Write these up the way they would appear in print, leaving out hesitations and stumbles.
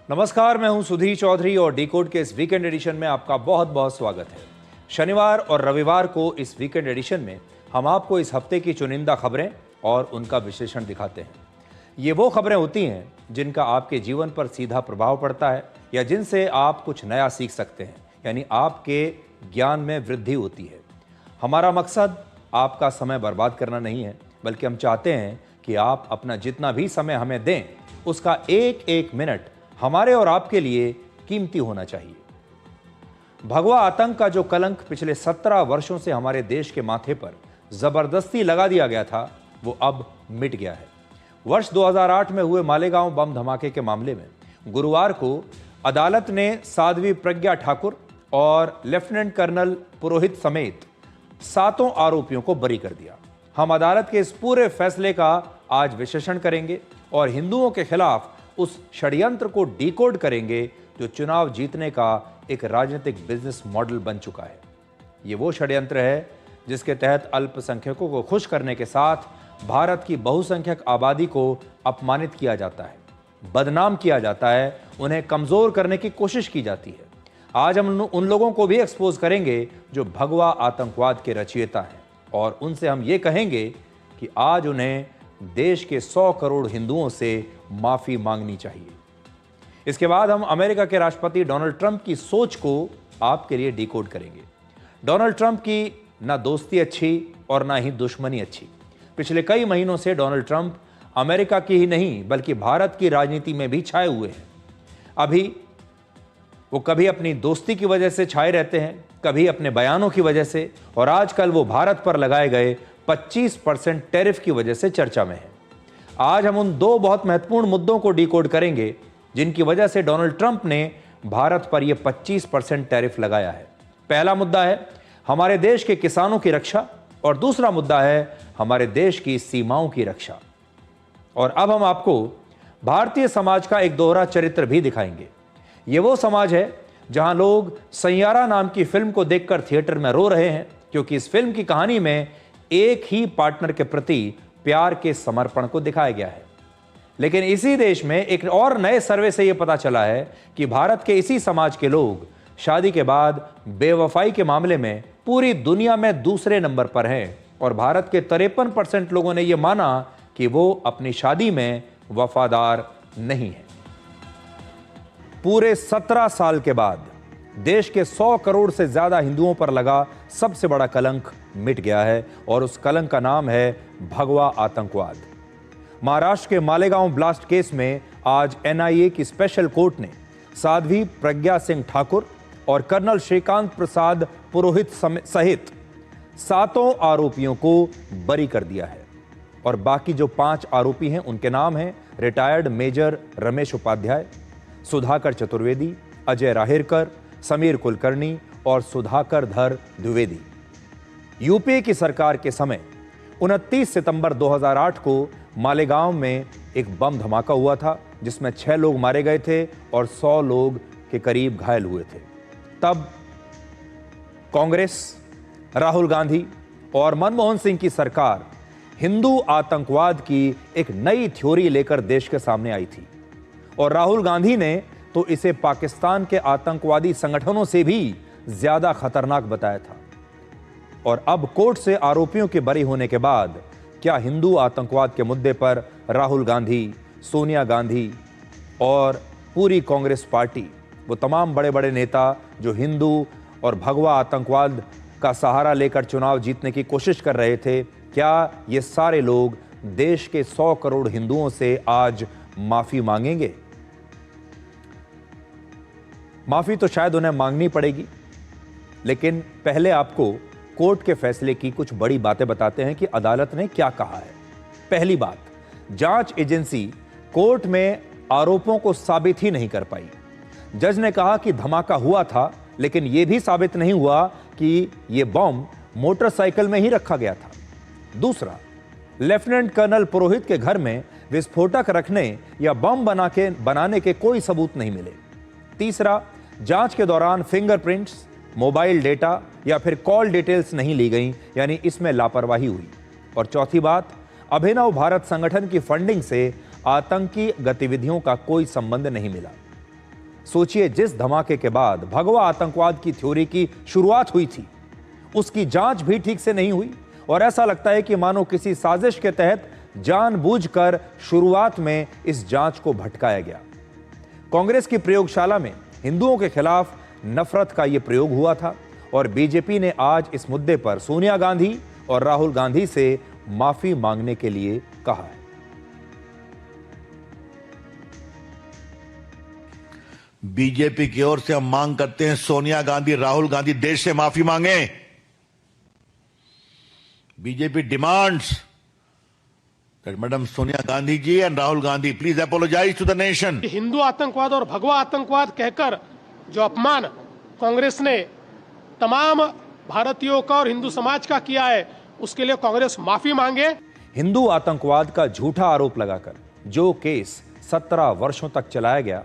नमस्कार, मैं हूं सुधीर चौधरी और डिकोड के इस वीकेंड एडिशन में आपका बहुत बहुत स्वागत है। शनिवार और रविवार को इस वीकेंड एडिशन में हम आपको इस हफ्ते की चुनिंदा खबरें और उनका विश्लेषण दिखाते हैं। ये वो खबरें होती हैं जिनका आपके जीवन पर सीधा प्रभाव पड़ता है या जिनसे आप कुछ नया सीख सकते हैं, यानी आपके ज्ञान में वृद्धि होती है। हमारा मकसद आपका समय बर्बाद करना नहीं है, बल्कि हम चाहते हैं कि आप अपना जितना भी समय हमें दें, उसका एक एक मिनट हमारे और आपके लिए कीमती होना चाहिए। भगवा आतंक का जो कलंक पिछले 17 वर्षों से हमारे देश के माथे पर जबरदस्ती लगा दिया गया था, वो अब मिट गया है। वर्ष 2008 में हुए मालेगांव बम धमाके के मामले में गुरुवार को अदालत ने साध्वी प्रज्ञा ठाकुर और लेफ्टिनेंट कर्नल पुरोहित समेत 7 आरोपियों को बरी कर दिया। हम अदालत के इस पूरे फैसले का आज विश्लेषण करेंगे और हिंदुओं के खिलाफ उस षड्यंत्र को डिकोड करेंगे जो चुनाव जीतने का एक राजनीतिक बिजनेस मॉडल बन चुका है। ये वो षड्यंत्र है जिसके तहत अल्पसंख्यकों को खुश करने के साथ भारत की बहुसंख्यक आबादी को अपमानित किया जाता है, बदनाम किया जाता है, उन्हें कमजोर करने की कोशिश की जाती है। आज हम उन लोगों को भी एक्सपोज करेंगे जो भगवा आतंकवाद के रचयिता हैं और उनसे हम ये कहेंगे कि आज उन्हें देश के 100 करोड़ हिंदुओं से माफी मांगनी चाहिए। इसके बाद हम अमेरिका के राष्ट्रपति डोनाल्ड ट्रंप की सोच को आपके लिए डिकोड करेंगे। डोनाल्ड ट्रंप की ना दोस्ती अच्छी और ना ही दुश्मनी अच्छी। पिछले कई महीनों से डोनाल्ड ट्रंप अमेरिका की ही नहीं बल्कि भारत की राजनीति में भी छाए हुए हैं। अभी वो कभी अपनी दोस्ती की वजह से छाए रहते हैं, कभी अपने बयानों की वजह से, और आजकल वो भारत पर लगाए गए 25% टैरिफ की वजह से चर्चा में है। आज हम उन 2 बहुत महत्वपूर्ण मुद्दों को डिकोड करेंगे जिनकी वजह से डोनाल्ड ट्रंप ने भारत पर यह 25% टैरिफ लगाया है। पहला मुद्दा है हमारे देश के किसानों की रक्षा और दूसरा मुद्दा है हमारे देश की सीमाओं की रक्षा। और अब हम आपको भारतीय समाज का एक दोहरा चरित्र भी दिखाएंगे। यह वो समाज है जहां लोग सैयारा नाम की फिल्म को देखकर थिएटर में रो रहे हैं, क्योंकि इस फिल्म की कहानी में एक ही पार्टनर के प्रति प्यार के समर्पण को दिखाया गया है। लेकिन इसी देश में एक और नए सर्वे से यह पता चला है कि भारत के इसी समाज के लोग शादी के बाद बेवफाई के मामले में पूरी दुनिया में दूसरे नंबर पर हैं और भारत के 53% लोगों ने यह माना कि वो अपनी शादी में वफादार नहीं है। पूरे 17 साल के बाद देश के 100 करोड़ से ज्यादा हिंदुओं पर लगा सबसे बड़ा कलंक मिट गया है और उस कलंक का नाम है भगवा आतंकवाद। महाराष्ट्र के मालेगांव ब्लास्ट केस में आज एनआईए की स्पेशल कोर्ट ने साध्वी प्रज्ञा सिंह ठाकुर और कर्नल श्रीकांत प्रसाद पुरोहित सहित 7 आरोपियों को बरी कर दिया है और बाकी जो 5 आरोपी हैं उनके नाम हैं रिटायर्ड मेजर रमेश उपाध्याय, सुधाकर चतुर्वेदी, अजय राहिरकर, समीर कुलकर्णी और सुधाकर धर द्विवेदी। यूपीए की सरकार के समय 29 सितंबर 2008 को मालेगांव में एक बम धमाका हुआ था जिसमें 6 लोग मारे गए थे और 100 लोग के करीब घायल हुए थे। तब कांग्रेस, राहुल गांधी और मनमोहन सिंह की सरकार हिंदू आतंकवाद की एक नई थ्योरी लेकर देश के सामने आई थी और राहुल गांधी ने तो इसे पाकिस्तान के आतंकवादी संगठनों से भी ज्यादा खतरनाक बताया था। और अब कोर्ट से आरोपियों के बरी होने के बाद क्या हिंदू आतंकवाद के मुद्दे पर राहुल गांधी, सोनिया गांधी और पूरी कांग्रेस पार्टी, वो तमाम बड़े बड़े नेता जो हिंदू और भगवा आतंकवाद का सहारा लेकर चुनाव जीतने की कोशिश कर रहे थे, क्या ये सारे लोग देश के 100 करोड़ हिंदुओं से आज माफी मांगेंगे? माफी तो शायद उन्हें मांगनी पड़ेगी, लेकिन पहले आपको कोर्ट के फैसले की कुछ बड़ी बातें बताते हैं कि अदालत ने क्या कहा है। पहली बात, जांच एजेंसी कोर्ट में आरोपों को साबित ही नहीं कर पाई। जज ने कहा कि धमाका हुआ था, लेकिन यह भी साबित नहीं हुआ कि यह बम मोटरसाइकिल में ही रखा गया था। दूसरा, लेफ्टिनेंट कर्नल पुरोहित के घर में विस्फोटक रखने या बम बनाने के कोई सबूत नहीं मिले। तीसरा, जांच के दौरान फिंगरप्रिंट्स, मोबाइल डेटा या फिर कॉल डिटेल्स नहीं ली गई, यानी इसमें लापरवाही हुई। और चौथी बात, अभिनव भारत संगठन की फंडिंग से आतंकी गतिविधियों का कोई संबंध नहीं मिला। सोचिए, जिस धमाके के बाद भगवा आतंकवाद की थ्योरी की शुरुआत हुई थी, उसकी जांच भी ठीक से नहीं हुई और ऐसा लगता है कि मानो किसी साजिश के तहत जानबूझकर शुरुआत में इस जांच को भटकाया गया। कांग्रेस की प्रयोगशाला में हिंदुओं के खिलाफ नफरत का यह प्रयोग हुआ था और बीजेपी ने आज इस मुद्दे पर सोनिया गांधी और राहुल गांधी से माफी मांगने के लिए कहा है। बीजेपी की ओर से हम मांग करते हैं सोनिया गांधी, राहुल गांधी देश से माफी मांगे। BJP demands that Madam Sonia Gandhi ji and Rahul Gandhi please apologize to the nation. Hindu आतंकवाद और भगवा आतंकवाद कहकर जो अपमान कांग्रेस ने तमाम भारतीयों का और हिंदू समाज का किया है, उसके लिए कांग्रेस माफी मांगे। हिंदू आतंकवाद का झूठा आरोप लगाकर जो केस 17 वर्षों तक चलाया गया,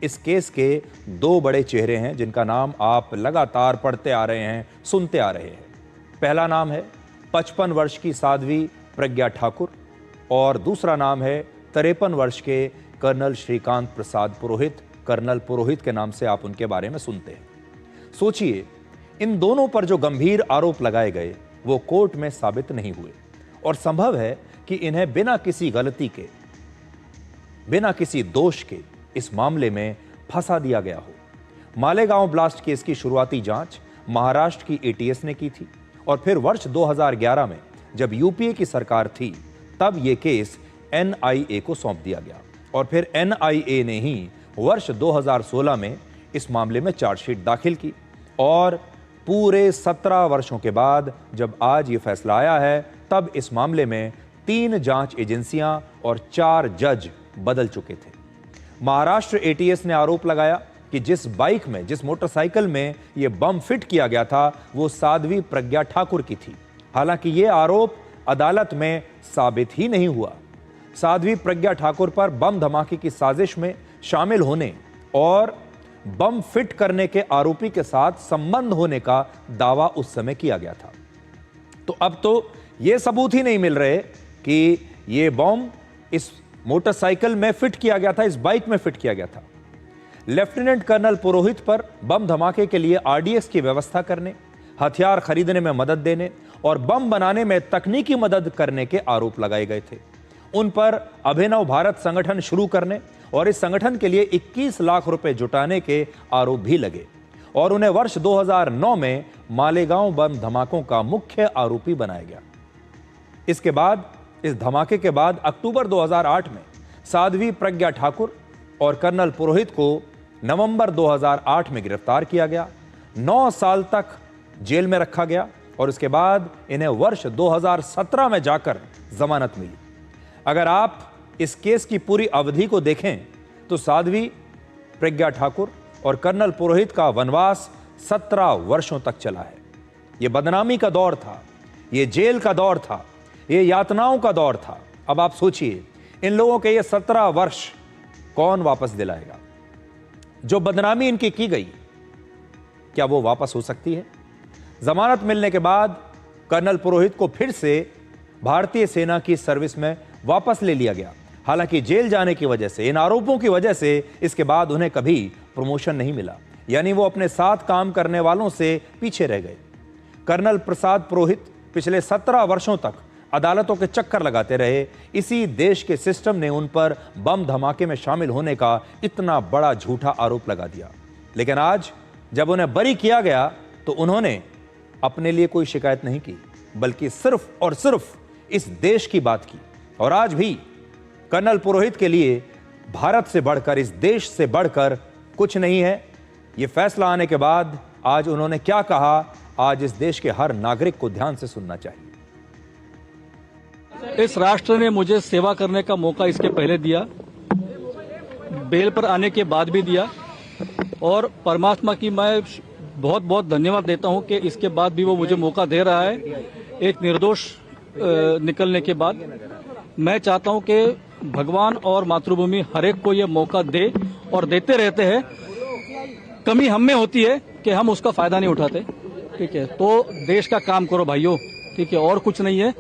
इस केस के दो बड़े चेहरे हैं जिनका नाम आप लगातार पढ़ते आ रहे हैं, सुनते आ रहे हैं। पहला नाम है 55 वर्ष की साध्वी प्रज्ञा ठाकुर और दूसरा नाम है 53 वर्ष के कर्नल श्रीकांत प्रसाद पुरोहित। कर्नल पुरोहित के नाम से आप उनके बारे में सुनते हैं। सोचिए, इन दोनों पर जो गंभीर आरोप लगाए गए वो कोर्ट में साबित नहीं हुए और संभव है कि इन्हें बिना किसी गलती के, बिना किसी दोष के इस मामले में फंसा दिया गया हो। मालेगांव ब्लास्ट केस की शुरुआती जांच महाराष्ट्र की एटीएस ने की थी और फिर वर्ष 2011 में जब यूपीए की सरकार थी तब यह केस एनआईए को सौंप दिया गया और फिर एनआईए ने ही वर्ष 2016 में इस मामले में चार्जशीट दाखिल की और पूरे 17 वर्षों के बाद जब आज ये फैसला आया है तब इस मामले में 3 जांच एजेंसियां और 4 जज बदल चुके थे। महाराष्ट्र एटीएस ने आरोप लगाया कि जिस बाइक में, जिस मोटरसाइकिल में यह बम फिट किया गया था वो साध्वी प्रज्ञा ठाकुर की थी। हालांकि यह आरोप अदालत में साबित ही नहीं हुआ। साध्वी प्रज्ञा ठाकुर पर बम धमाके की साजिश में शामिल होने और बम फिट करने के आरोपी के साथ संबंध होने का दावा उस समय किया गया था। तो अब तो यह सबूत ही नहीं मिल रहे कि यह बम इस मोटरसाइकिल में फिट किया गया था, इस बाइक में फिट किया गया था। लेफ्टिनेंट कर्नल पुरोहित पर बम धमाके के लिए आरडीएक्स की व्यवस्था करने, हथियार खरीदने में मदद देने और बम बनाने में तकनीकी मदद करने के आरोप लगाए गए थे। उन पर अभिनव भारत संगठन शुरू करने और इस संगठन के लिए 21 लाख रुपए जुटाने के आरोप भी लगे और उन्हें वर्ष 2009 में मालेगांव बम धमाकों का मुख्य आरोपी बनाया गया। इसके बाद, इस धमाके के बाद अक्टूबर 2008 में साध्वी प्रज्ञा ठाकुर और कर्नल पुरोहित को नवंबर 2008 में गिरफ्तार किया गया। 9 साल तक जेल में रखा गया और उसके बाद इन्हें वर्ष 2017 में जाकर जमानत मिली। अगर आप इस केस की पूरी अवधि को देखें तो साध्वी प्रज्ञा ठाकुर और कर्नल पुरोहित का वनवास 17 वर्षों तक चला है। यह बदनामी का दौर था, यह जेल का दौर था, यह यातनाओं का दौर था। अब आप सोचिए, इन लोगों के ये 17 वर्ष कौन वापस दिलाएगा? जो बदनामी इनकी की गई, क्या वो वापस हो सकती है? जमानत मिलने के बाद कर्नल पुरोहित को फिर से भारतीय सेना की सर्विस में वापस ले लिया गया। हालांकि जेल जाने की वजह से, इन आरोपों की वजह से इसके बाद उन्हें कभी प्रमोशन नहीं मिला, यानी वो अपने साथ काम करने वालों से पीछे रह गए। कर्नल प्रसाद पुरोहित पिछले 17 वर्षों तक अदालतों के चक्कर लगाते रहे। इसी देश के सिस्टम ने उन पर बम धमाके में शामिल होने का इतना बड़ा झूठा आरोप लगा दिया। लेकिन आज जब उन्हें बरी किया गया तो उन्होंने अपने लिए कोई शिकायत नहीं की, बल्कि सिर्फ और सिर्फ इस देश की बात की। और आज भी कर्नल पुरोहित के लिए भारत से बढ़कर, इस देश से बढ़कर कुछ नहीं है। यह फैसला आने के बाद आज उन्होंने क्या कहा, आज इस देश के हर नागरिक को ध्यान से सुनना चाहिए। इस राष्ट्र ने मुझे सेवा करने का मौका इसके पहले दिया, बेल पर आने के बाद भी दिया और परमात्मा की मैं बहुत बहुत धन्यवाद देता हूं कि इसके बाद भी वो मुझे मौका दे रहा है। एक निर्दोष निकलने के बाद मैं चाहता हूं कि भगवान और मातृभूमि हर एक को ये मौका दे और देते रहते हैं। कमी हम में होती है कि हम उसका फायदा नहीं उठाते। ठीक है, तो देश का काम करो भाइयों। ठीक है, और कुछ नहीं है,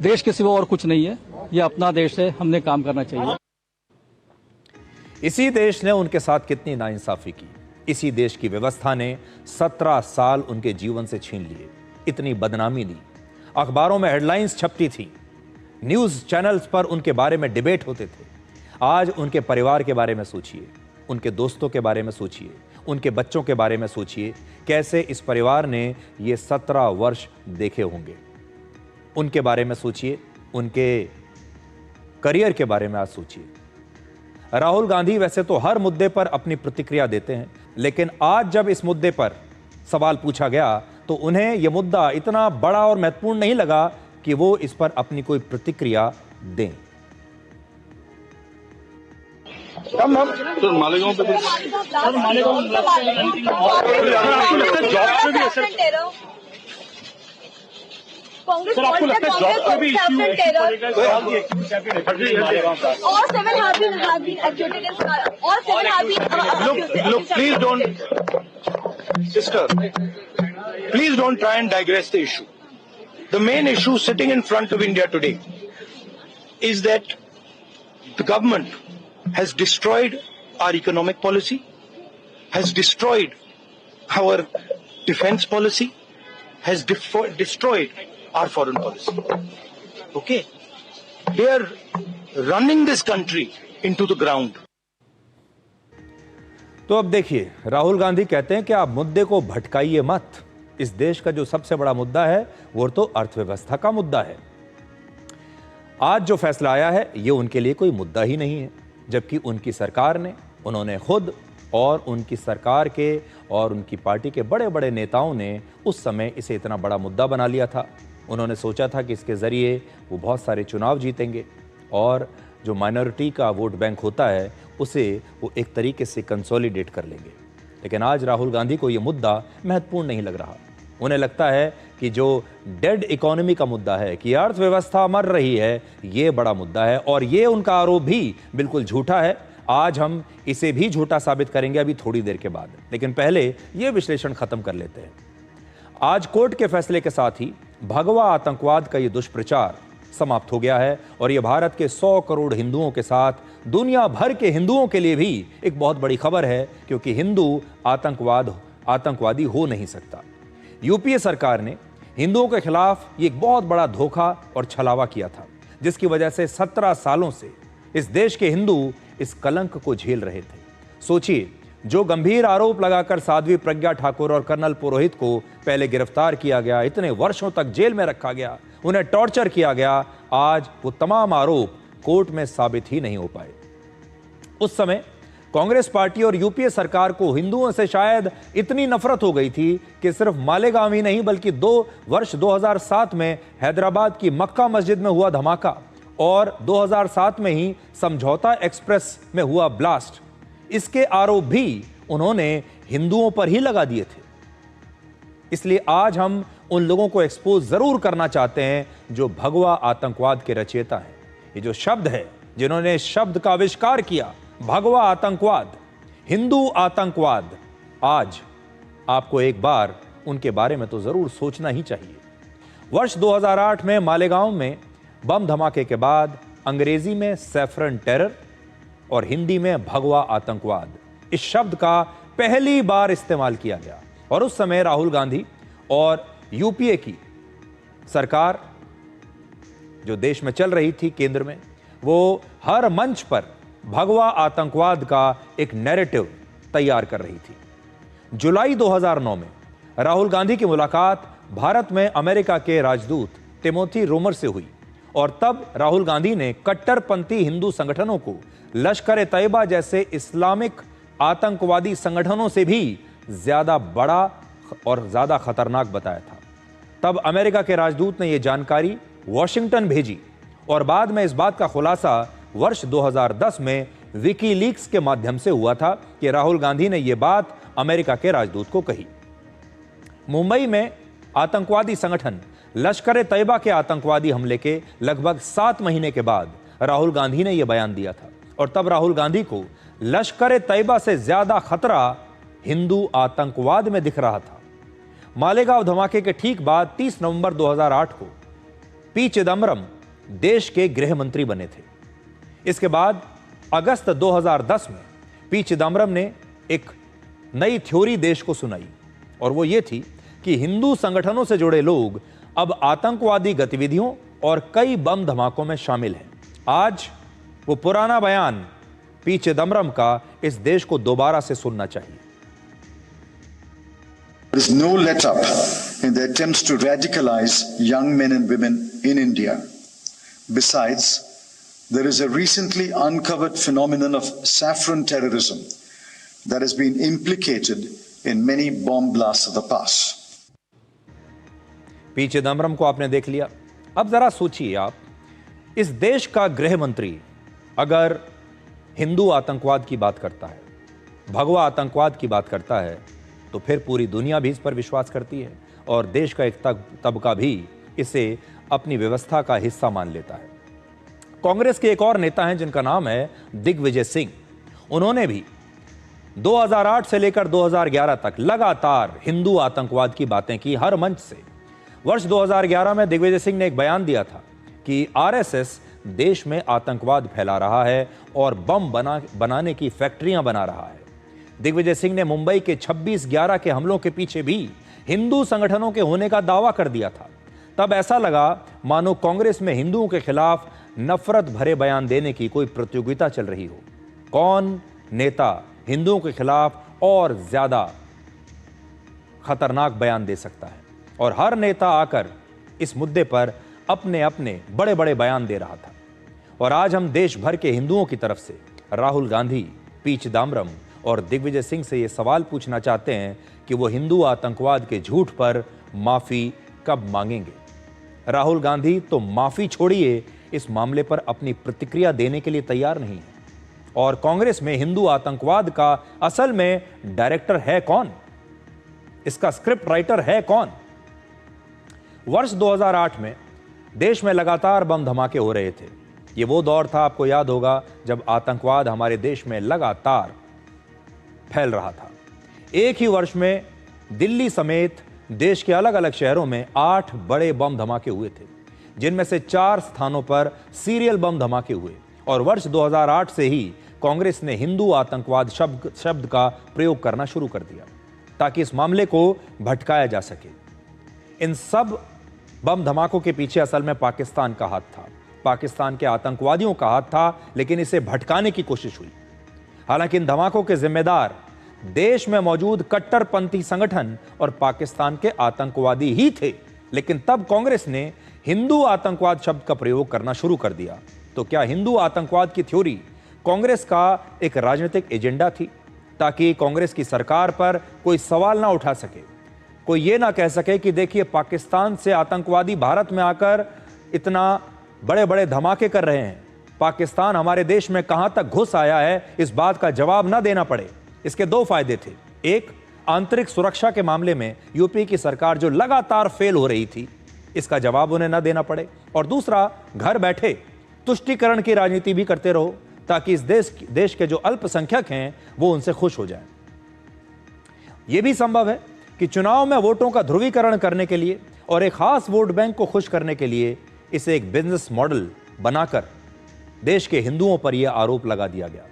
देश के सिवा और कुछ नहीं है। ये अपना देश है, हमने काम करना चाहिए। इसी देश ने उनके साथ कितनी नाइंसाफी की। इसी देश की व्यवस्था ने 17 साल उनके जीवन से छीन लिए, इतनी बदनामी दी। अखबारों में हेडलाइंस छपती थी, न्यूज चैनल्स पर उनके बारे में डिबेट होते थे। आज उनके परिवार के बारे में सोचिए, उनके दोस्तों के बारे में सोचिए, उनके बच्चों के बारे में सोचिए, कैसे इस परिवार ने ये 17 वर्ष देखे होंगे। उनके बारे में सोचिए, उनके करियर के बारे में आज सोचिए। राहुल गांधी वैसे तो हर मुद्दे पर अपनी प्रतिक्रिया देते हैं, लेकिन आज जब इस मुद्दे पर सवाल पूछा गया तो उन्हें यह मुद्दा इतना बड़ा और महत्वपूर्ण नहीं लगा कि वो इस पर अपनी कोई प्रतिक्रिया दें। मालेगांव पे कांग्रेस आपको लगता है जॉब पे भी इश्यू और 7 have been executed or 7 have been look please don't sister please don't try and digress the issue. The main issue sitting in front of India today is that the government has destroyed our economic policy, has destroyed our defense policy, has destroyed our foreign policy. Okay? They are running this country into the ground. तो अब देखिए, राहुल गांधी कहते हैं कि आप मुद्दे को भटकाइए मत। इस देश का जो सबसे बड़ा मुद्दा है वो तो अर्थव्यवस्था का मुद्दा है। आज जो फैसला आया है ये उनके लिए कोई मुद्दा ही नहीं है, जबकि उनकी सरकार ने, उन्होंने खुद और उनकी सरकार के और उनकी पार्टी के बड़े बड़े नेताओं ने उस समय इसे इतना बड़ा मुद्दा बना लिया था। उन्होंने सोचा था कि इसके ज़रिए वो बहुत सारे चुनाव जीतेंगे और जो माइनॉरिटी का वोट बैंक होता है उसे वो एक तरीके से कंसोलिडेट कर लेंगे। लेकिन आज राहुल गांधी को ये मुद्दा महत्वपूर्ण नहीं लग रहा। उन्हें लगता है कि जो डेड इकोनॉमी का मुद्दा है, कि अर्थव्यवस्था मर रही है, ये बड़ा मुद्दा है और ये उनका आरोप भी बिल्कुल झूठा है। आज हम इसे भी झूठा साबित करेंगे अभी थोड़ी देर के बाद, लेकिन पहले ये विश्लेषण खत्म कर लेते हैं। आज कोर्ट के फैसले के साथ ही भगवा आतंकवाद का ये दुष्प्रचार समाप्त हो गया है और ये भारत के 100 करोड़ हिंदुओं के साथ दुनिया भर के हिंदुओं के लिए भी एक बहुत बड़ी खबर है, क्योंकि हिंदू आतंकवादी हो नहीं सकता। यूपीए सरकार ने हिंदुओं के खिलाफ ये एक बहुत बड़ा धोखा और छलावा किया था, जिसकी वजह से 17 सालों से इस देश के हिंदू इस कलंक को झेल रहे थे। सोचिए, जो गंभीर आरोप लगाकर साध्वी प्रज्ञा ठाकुर और कर्नल पुरोहित को पहले गिरफ्तार किया गया, इतने वर्षों तक जेल में रखा गया, उन्हें टॉर्चर किया गया, आज वो तमाम आरोप कोर्ट में साबित ही नहीं हो पाए। उस समय कांग्रेस पार्टी और यूपीए सरकार को हिंदुओं से शायद इतनी नफरत हो गई थी कि सिर्फ मालेगांव ही नहीं बल्कि 2007 में हैदराबाद की मक्का मस्जिद में हुआ धमाका और 2007 में ही समझौता एक्सप्रेस में हुआ ब्लास्ट, इसके आरोप भी उन्होंने हिंदुओं पर ही लगा दिए थे। इसलिए आज हम उन लोगों को एक्सपोज जरूर करना चाहते हैं जो भगवा आतंकवाद के रचयिता हैं। ये जो शब्द है, जिन्होंने इस शब्द का आविष्कार किया, भगवा आतंकवाद, हिंदू आतंकवाद, आज आपको एक बार उनके बारे में तो जरूर सोचना ही चाहिए। वर्ष 2008 में मालेगांव में बम धमाके के बाद अंग्रेजी में सैफरन टेरर और हिंदी में भगवा आतंकवाद इस शब्द का पहली बार इस्तेमाल किया गया और उस समय राहुल गांधी और यूपीए की सरकार जो देश में चल रही थी केंद्र में, वो हर मंच पर भगवा आतंकवाद का एक नैरेटिव तैयार कर रही थी। जुलाई 2009 में राहुल गांधी की मुलाकात भारत में अमेरिका के राजदूत टिमोथी रोमर से हुई और तब राहुल गांधी ने कट्टरपंथी हिंदू संगठनों को लश्कर ए तैयबा जैसे इस्लामिक आतंकवादी संगठनों से भी ज्यादा बड़ा और ज्यादा खतरनाक बताया था। तब अमेरिका के राजदूत ने यह जानकारी वॉशिंगटन भेजी और बाद में इस बात का खुलासा वर्ष 2010 में विकीलीक्स के माध्यम से हुआ था कि राहुल गांधी ने यह बात अमेरिका के राजदूत को कही। मुंबई में आतंकवादी संगठन लश्कर ए तैयबा के आतंकवादी हमले के लगभग 7 महीने के बाद राहुल गांधी ने यह बयान दिया था और तब राहुल गांधी को लश्कर ए तैयबा से ज्यादा खतरा हिंदू आतंकवाद में दिख रहा था। मालेगांव धमाके के ठीक बाद 30 नवंबर 2008 को पी चिदम्बरम देश के गृह मंत्री बने थे। इसके बाद अगस्त 2010 में पी चिदम्बरम ने एक नई थ्योरी देश को सुनाई और वो ये थी कि हिंदू संगठनों से जुड़े लोग अब आतंकवादी गतिविधियों और कई बम धमाकों में शामिल हैं। आज वो पुराना बयान पी चिदम्बरम का इस देश को दोबारा से सुनना चाहिए। There is no let-up in the attempts to radicalize young men and women in India. Besides, there is a recently uncovered phenomenon of saffron terrorism that has been implicated in many bomb blasts of the past. P Chidambaram को आपने देख लिया। अब जरा सोचिए आप, इस देश का गृह मंत्री अगर हिंदू आतंकवाद की बात करता है, भगवा आतंकवाद की बात करता है, तो फिर पूरी दुनिया भी इस पर विश्वास करती है और देश का एक तबका भी इसे अपनी व्यवस्था का हिस्सा मान लेता है। कांग्रेस के एक और नेता हैं जिनका नाम है दिग्विजय सिंह। उन्होंने भी 2008 से लेकर 2011 तक लगातार हिंदू आतंकवाद की बातें की हर मंच से। वर्ष 2011 में दिग्विजय सिंह ने एक बयान दिया था कि आरएसएस देश में आतंकवाद फैला रहा है और बम बनाने की फैक्ट्रियां बना रहा है। दिग्विजय सिंह ने मुंबई के 26/11 के हमलों के पीछे भी हिंदू संगठनों के होने का दावा कर दिया था। तब ऐसा लगा मानो कांग्रेस में हिंदुओं के खिलाफ नफरत भरे बयान देने की कोई प्रतियोगिता चल रही हो। कौन नेता हिंदुओं के खिलाफ और ज्यादा खतरनाक बयान दे सकता है, और हर नेता आकर इस मुद्दे पर अपने अपने बड़े बड़े बयान दे रहा था। और आज हम देश भर के हिंदुओं की तरफ से राहुल गांधी, पी चिदम्बरम और दिग्विजय सिंह से यह सवाल पूछना चाहते हैं कि वो हिंदू आतंकवाद के झूठ पर माफी कब मांगेंगे। राहुल गांधी तो माफी छोड़िए, इस मामले पर अपनी प्रतिक्रिया देने के लिए तैयार नहीं है। और कांग्रेस में हिंदू आतंकवाद का असल में डायरेक्टर है कौन, इसका स्क्रिप्ट राइटर है कौन? वर्ष 2008 में देश में लगातार बम धमाके हो रहे थे। ये वो दौर था, आपको याद होगा, जब आतंकवाद हमारे देश में लगातार फैल रहा था। एक ही वर्ष में दिल्ली समेत देश के अलग अलग शहरों में 8 बड़े बम धमाके हुए थे, जिनमें से 4 स्थानों पर सीरियल बम धमाके हुए। और वर्ष 2008 से ही कांग्रेस ने हिंदू आतंकवाद शब्द का प्रयोग करना शुरू कर दिया ताकि इस मामले को भटकाया जा सके। इन सब बम धमाकों के पीछे असल में पाकिस्तान का हाथ था, पाकिस्तान के आतंकवादियों का हाथ था, लेकिन इसे भटकाने की कोशिश हुई। हालांकि इन धमाकों के जिम्मेदार देश में मौजूद कट्टरपंथी संगठन और पाकिस्तान के आतंकवादी ही थे, लेकिन तब कांग्रेस ने हिंदू आतंकवाद शब्द का प्रयोग करना शुरू कर दिया। तो क्या हिंदू आतंकवाद की थ्योरी कांग्रेस का एक राजनीतिक एजेंडा थी, ताकि कांग्रेस की सरकार पर कोई सवाल ना उठा सके, कोई ये ना कह सके कि देखिए पाकिस्तान से आतंकवादी भारत में आकर इतना बड़े बड़े धमाके कर रहे हैं, पाकिस्तान हमारे देश में कहां तक घुस आया है, इस बात का जवाब ना देना पड़े। इसके 2 फायदे थे। एक, आंतरिक सुरक्षा के मामले में यूपी की सरकार जो लगातार फेल हो रही थी, इसका जवाब उन्हें ना देना पड़े। और दूसरा, घर बैठे तुष्टीकरण की राजनीति भी करते रहो ताकि इस देश के जो अल्पसंख्यक हैं वो उनसे खुश हो जाएं। यह भी संभव है कि चुनाव में वोटों का ध्रुवीकरण करने के लिए और एक खास वोट बैंक को खुश करने के लिए इसे एक बिजनेस मॉडल बनाकर देश के हिंदुओं पर यह आरोप लगा दिया गया।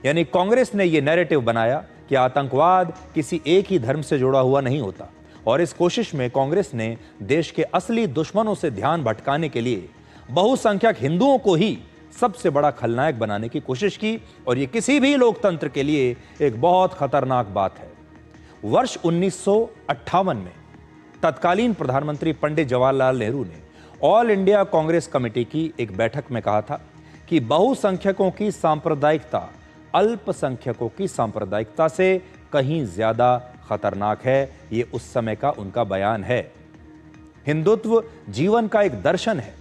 यानी कांग्रेस ने यह नैरेटिव बनाया कि आतंकवाद किसी एक ही धर्म से जुड़ा हुआ नहीं होता, और इस कोशिश में कांग्रेस ने देश के असली दुश्मनों से ध्यान भटकाने के लिए बहुसंख्यक हिंदुओं को ही सबसे बड़ा खलनायक बनाने की कोशिश की। और यह किसी भी लोकतंत्र के लिए एक बहुत खतरनाक बात है। वर्ष 1958 में तत्कालीन प्रधानमंत्री पंडित जवाहरलाल नेहरू ने ऑल इंडिया कांग्रेस कमेटी की एक बैठक में कहा था कि बहुसंख्यकों की सांप्रदायिकता अल्पसंख्यकों की सांप्रदायिकता से कहीं ज्यादा खतरनाक है। यह उस समय का उनका बयान है। हिंदुत्व जीवन का एक दर्शन है,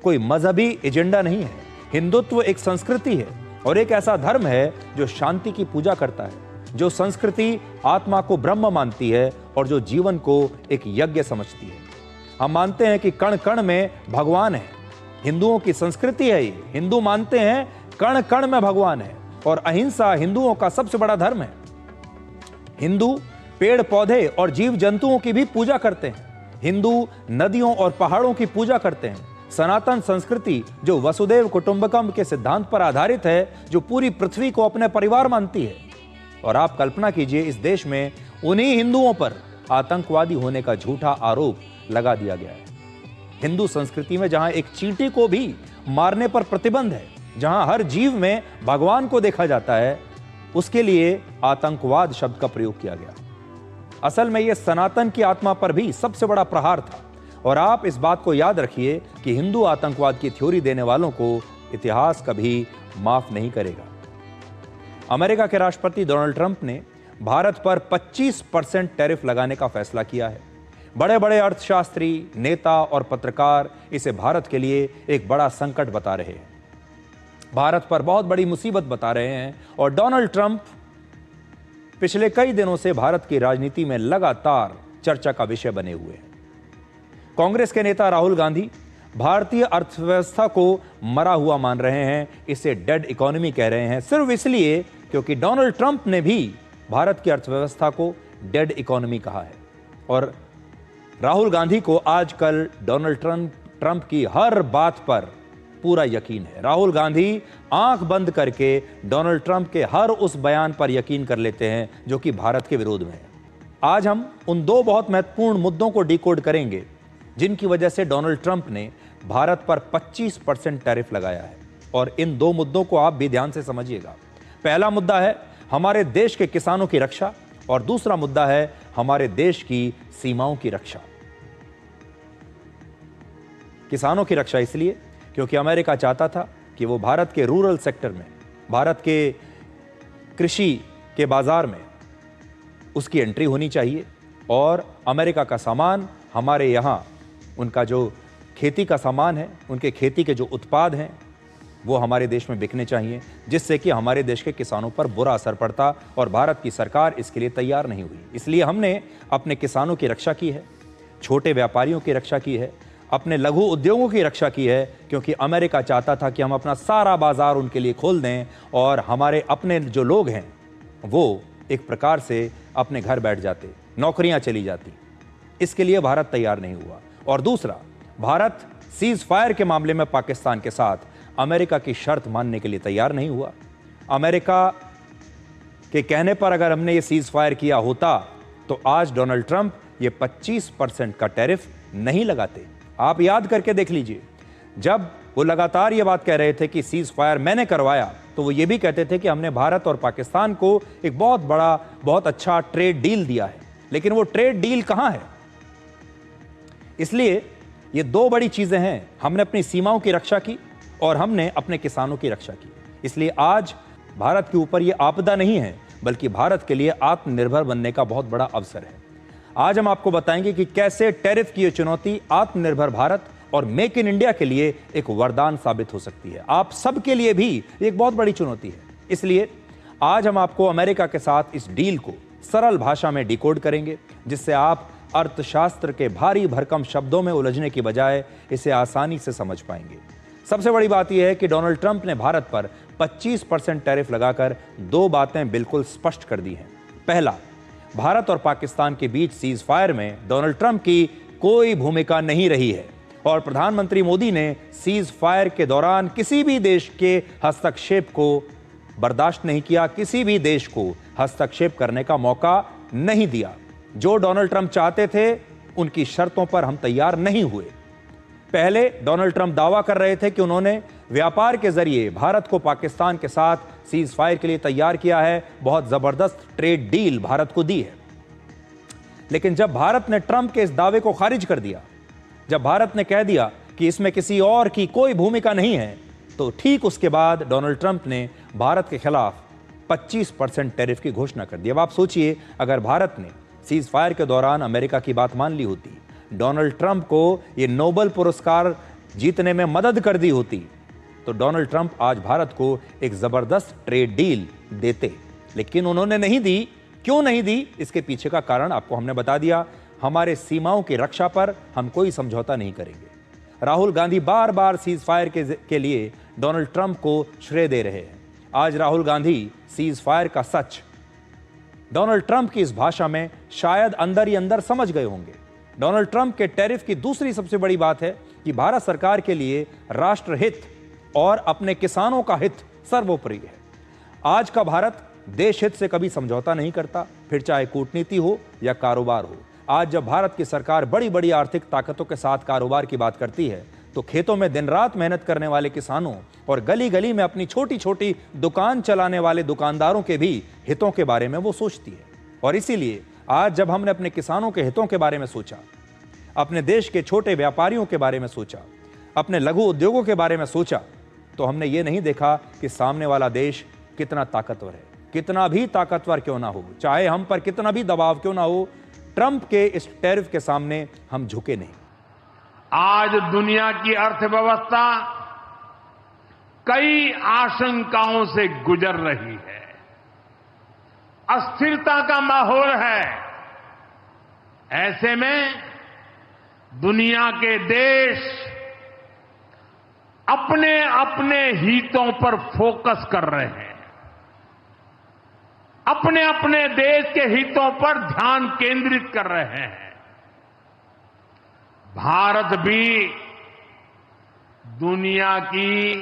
कोई मजहबी एजेंडा नहीं है। हिंदुत्व एक संस्कृति है और एक ऐसा धर्म है जो शांति की पूजा करता है, जो संस्कृति आत्मा को ब्रह्म मानती है और जो जीवन को एक यज्ञ समझती है। हम मानते हैं कि कण कण में भगवान है। हिंदुओं की संस्कृति है ये। हिंदू मानते हैं कण कण में भगवान है और अहिंसा हिंदुओं का सबसे बड़ा धर्म है। हिंदू पेड़ पौधे और जीव जंतुओं की भी पूजा करते हैं। हिंदू नदियों और पहाड़ों की पूजा करते हैं। सनातन संस्कृति जो वसुदेव कुटुंबकम के सिद्धांत पर आधारित है, जो पूरी पृथ्वी को अपने परिवार मानती है। और आप कल्पना कीजिए, इस देश में उन्हीं हिंदुओं पर आतंकवादी होने का झूठा आरोप लगा दिया गया है। हिंदू संस्कृति में जहां एक चींटी को भी मारने पर प्रतिबंध है, जहां हर जीव में भगवान को देखा जाता है, उसके लिए आतंकवाद शब्द का प्रयोग किया गया। असल में यह सनातन की आत्मा पर भी सबसे बड़ा प्रहार था। और आप इस बात को याद रखिए कि हिंदू आतंकवाद की थ्योरी देने वालों को इतिहास कभी माफ नहीं करेगा। अमेरिका के राष्ट्रपति डोनाल्ड ट्रंप ने भारत पर 25% टैरिफ लगाने का फैसला किया है। बड़े बड़े अर्थशास्त्री, नेता और पत्रकार इसे भारत के लिए एक बड़ा संकट बता रहे हैं, भारत पर बहुत बड़ी मुसीबत बता रहे हैं। और डोनाल्ड ट्रंप पिछले कई दिनों से भारत की राजनीति में लगातार चर्चा का विषय बने हुए हैं। कांग्रेस के नेता राहुल गांधी भारतीय अर्थव्यवस्था को मरा हुआ मान रहे हैं, इसे डेड इकोनॉमी कह रहे हैं, सिर्फ इसलिए क्योंकि डोनाल्ड ट्रंप ने भी भारत की अर्थव्यवस्था को डेड इकोनॉमी कहा है। और राहुल गांधी को आजकल डोनाल्ड ट्रंप की हर बात पर पूरा यकीन है। राहुल गांधी आंख बंद करके डोनाल्ड ट्रंप के हर उस बयान पर यकीन कर लेते हैं जो कि भारत के विरोध में है। आज हम उन दो बहुत महत्वपूर्ण मुद्दों को डिकोड करेंगे जिनकी वजह से डोनाल्ड ट्रंप ने भारत पर 25% टैरिफ लगाया है। और इन दो मुद्दों को आप भी ध्यान से समझिएगा। पहला मुद्दा है हमारे देश के किसानों की रक्षा और दूसरा मुद्दा है हमारे देश की सीमाओं की रक्षा। किसानों की रक्षा इसलिए क्योंकि अमेरिका चाहता था कि वो भारत के रूरल सेक्टर में, भारत के कृषि के बाजार में उसकी एंट्री होनी चाहिए और अमेरिका का सामान हमारे यहाँ, उनका जो खेती का सामान है, उनके खेती के जो उत्पाद हैं वो हमारे देश में बिकने चाहिए, जिससे कि हमारे देश के किसानों पर बुरा असर पड़ता। और भारत की सरकार इसके लिए तैयार नहीं हुई। इसलिए हमने अपने किसानों की रक्षा की है, छोटे व्यापारियों की रक्षा की है, अपने लघु उद्योगों की रक्षा की है, क्योंकि अमेरिका चाहता था कि हम अपना सारा बाजार उनके लिए खोल दें और हमारे अपने जो लोग हैं वो एक प्रकार से अपने घर बैठ जाते, नौकरियां चली जाती। इसके लिए भारत तैयार नहीं हुआ। और दूसरा, भारत सीज फायर के मामले में पाकिस्तान के साथ अमेरिका की शर्त मानने के लिए तैयार नहीं हुआ। अमेरिका के कहने पर अगर हमने ये सीज फायर किया होता तो आज डोनाल्ड ट्रंप ये 25% का टैरिफ नहीं लगाते। आप याद करके देख लीजिए, जब वो लगातार ये बात कह रहे थे कि सीज फायर मैंने करवाया, तो वो ये भी कहते थे कि हमने भारत और पाकिस्तान को एक बहुत बड़ा, बहुत अच्छा ट्रेड डील दिया है। लेकिन वो ट्रेड डील कहां है? इसलिए ये दो बड़ी चीजें हैं, हमने अपनी सीमाओं की रक्षा की और हमने अपने किसानों की रक्षा की। इसलिए आज भारत के ऊपर ये आपदा नहीं है, बल्कि भारत के लिए आत्मनिर्भर बनने का बहुत बड़ा अवसर है। आज हम आपको बताएंगे कि कैसे टैरिफ की ये चुनौती आत्मनिर्भर भारत और मेक इन इंडिया के लिए एक वरदान साबित हो सकती है। आप सबके लिए भी एक बहुत बड़ी चुनौती है। इसलिए आज हम आपको अमेरिका के साथ इस डील को सरल भाषा में डिकोड करेंगे, जिससे आप अर्थशास्त्र के भारी भरकम शब्दों में उलझने की बजाय इसे आसानी से समझ पाएंगे। सबसे बड़ी बात यह है कि डोनाल्ड ट्रंप ने भारत पर 25% टैरिफ लगाकर दो बातें बिल्कुल स्पष्ट कर दी हैं। पहला, भारत और पाकिस्तान के बीच सीज फायर में डोनाल्ड ट्रंप की कोई भूमिका नहीं रही है और प्रधानमंत्री मोदी ने सीज फायर के दौरान किसी भी देश के हस्तक्षेप को बर्दाश्त नहीं किया, किसी भी देश को हस्तक्षेप करने का मौका नहीं दिया। जो डोनाल्ड ट्रंप चाहते थे उनकी शर्तों पर हम तैयार नहीं हुए। पहले डोनाल्ड ट्रंप दावा कर रहे थे कि उन्होंने व्यापार के जरिए भारत को पाकिस्तान के साथ सीज फायर के लिए तैयार किया है, बहुत जबरदस्त ट्रेड डील भारत को दी है। लेकिन जब भारत ने ट्रंप के इस दावे को खारिज कर दिया, जब भारत ने कह दिया कि इसमें किसी और की कोई भूमिका नहीं है, तो ठीक उसके बाद डोनाल्ड ट्रंप ने भारत के खिलाफ 25% टैरिफ की घोषणा कर दी। अब आप सोचिए, अगर भारत ने सीज फायर के दौरान अमेरिका की बात मान ली होती, डोनाल्ड ट्रंप को यह नोबेल पुरस्कार जीतने में मदद कर दी होती, तो डोनाल्ड ट्रंप आज भारत को एक जबरदस्त ट्रेड डील देते। लेकिन उन्होंने नहीं दी। क्यों नहीं दी, इसके पीछे का कारण आपको हमने बता दिया। हमारे सीमाओं की रक्षा पर हम कोई समझौता नहीं करेंगे। राहुल गांधी बार बार सीज फायर के लिए डोनाल्ड ट्रंप को श्रेय दे रहे हैं। आज राहुल गांधी सीज फायर का सच डोनाल्ड ट्रंप की इस भाषा में शायद अंदर ही अंदर समझ गए होंगे। डोनाल्ड ट्रंप के टैरिफ की दूसरी सबसे बड़ी बात है कि भारत सरकार के लिए राष्ट्रहित और अपने किसानों का हित सर्वोपरि है। आज का भारत देश हित से कभी समझौता नहीं करता, फिर चाहे कूटनीति हो या कारोबार हो। आज जब भारत की सरकार बड़ी बड़ी आर्थिक ताकतों के साथ कारोबार की बात करती है तो खेतों में दिन रात मेहनत करने वाले किसानों और गली गली में अपनी छोटी छोटी दुकान चलाने वाले दुकानदारों के भी हितों के बारे में वो सोचती है। और इसीलिए आज जब हमने अपने किसानों के हितों के बारे में सोचा, अपने देश के छोटे व्यापारियों के बारे में सोचा, अपने लघु उद्योगों के बारे में सोचा, तो हमने ये नहीं देखा कि सामने वाला देश कितना ताकतवर है। कितना भी ताकतवर क्यों ना हो, चाहे हम पर कितना भी दबाव क्यों ना हो, ट्रंप के इस टैरिफ के सामने हम झुके नहीं। आज दुनिया की अर्थव्यवस्था कई आशंकाओं से गुजर रही है। अस्थिरता का माहौल है। ऐसे में दुनिया के देश अपने अपने हितों पर फोकस कर रहे हैं, अपने अपने देश के हितों पर ध्यान केंद्रित कर रहे हैं। भारत भी दुनिया की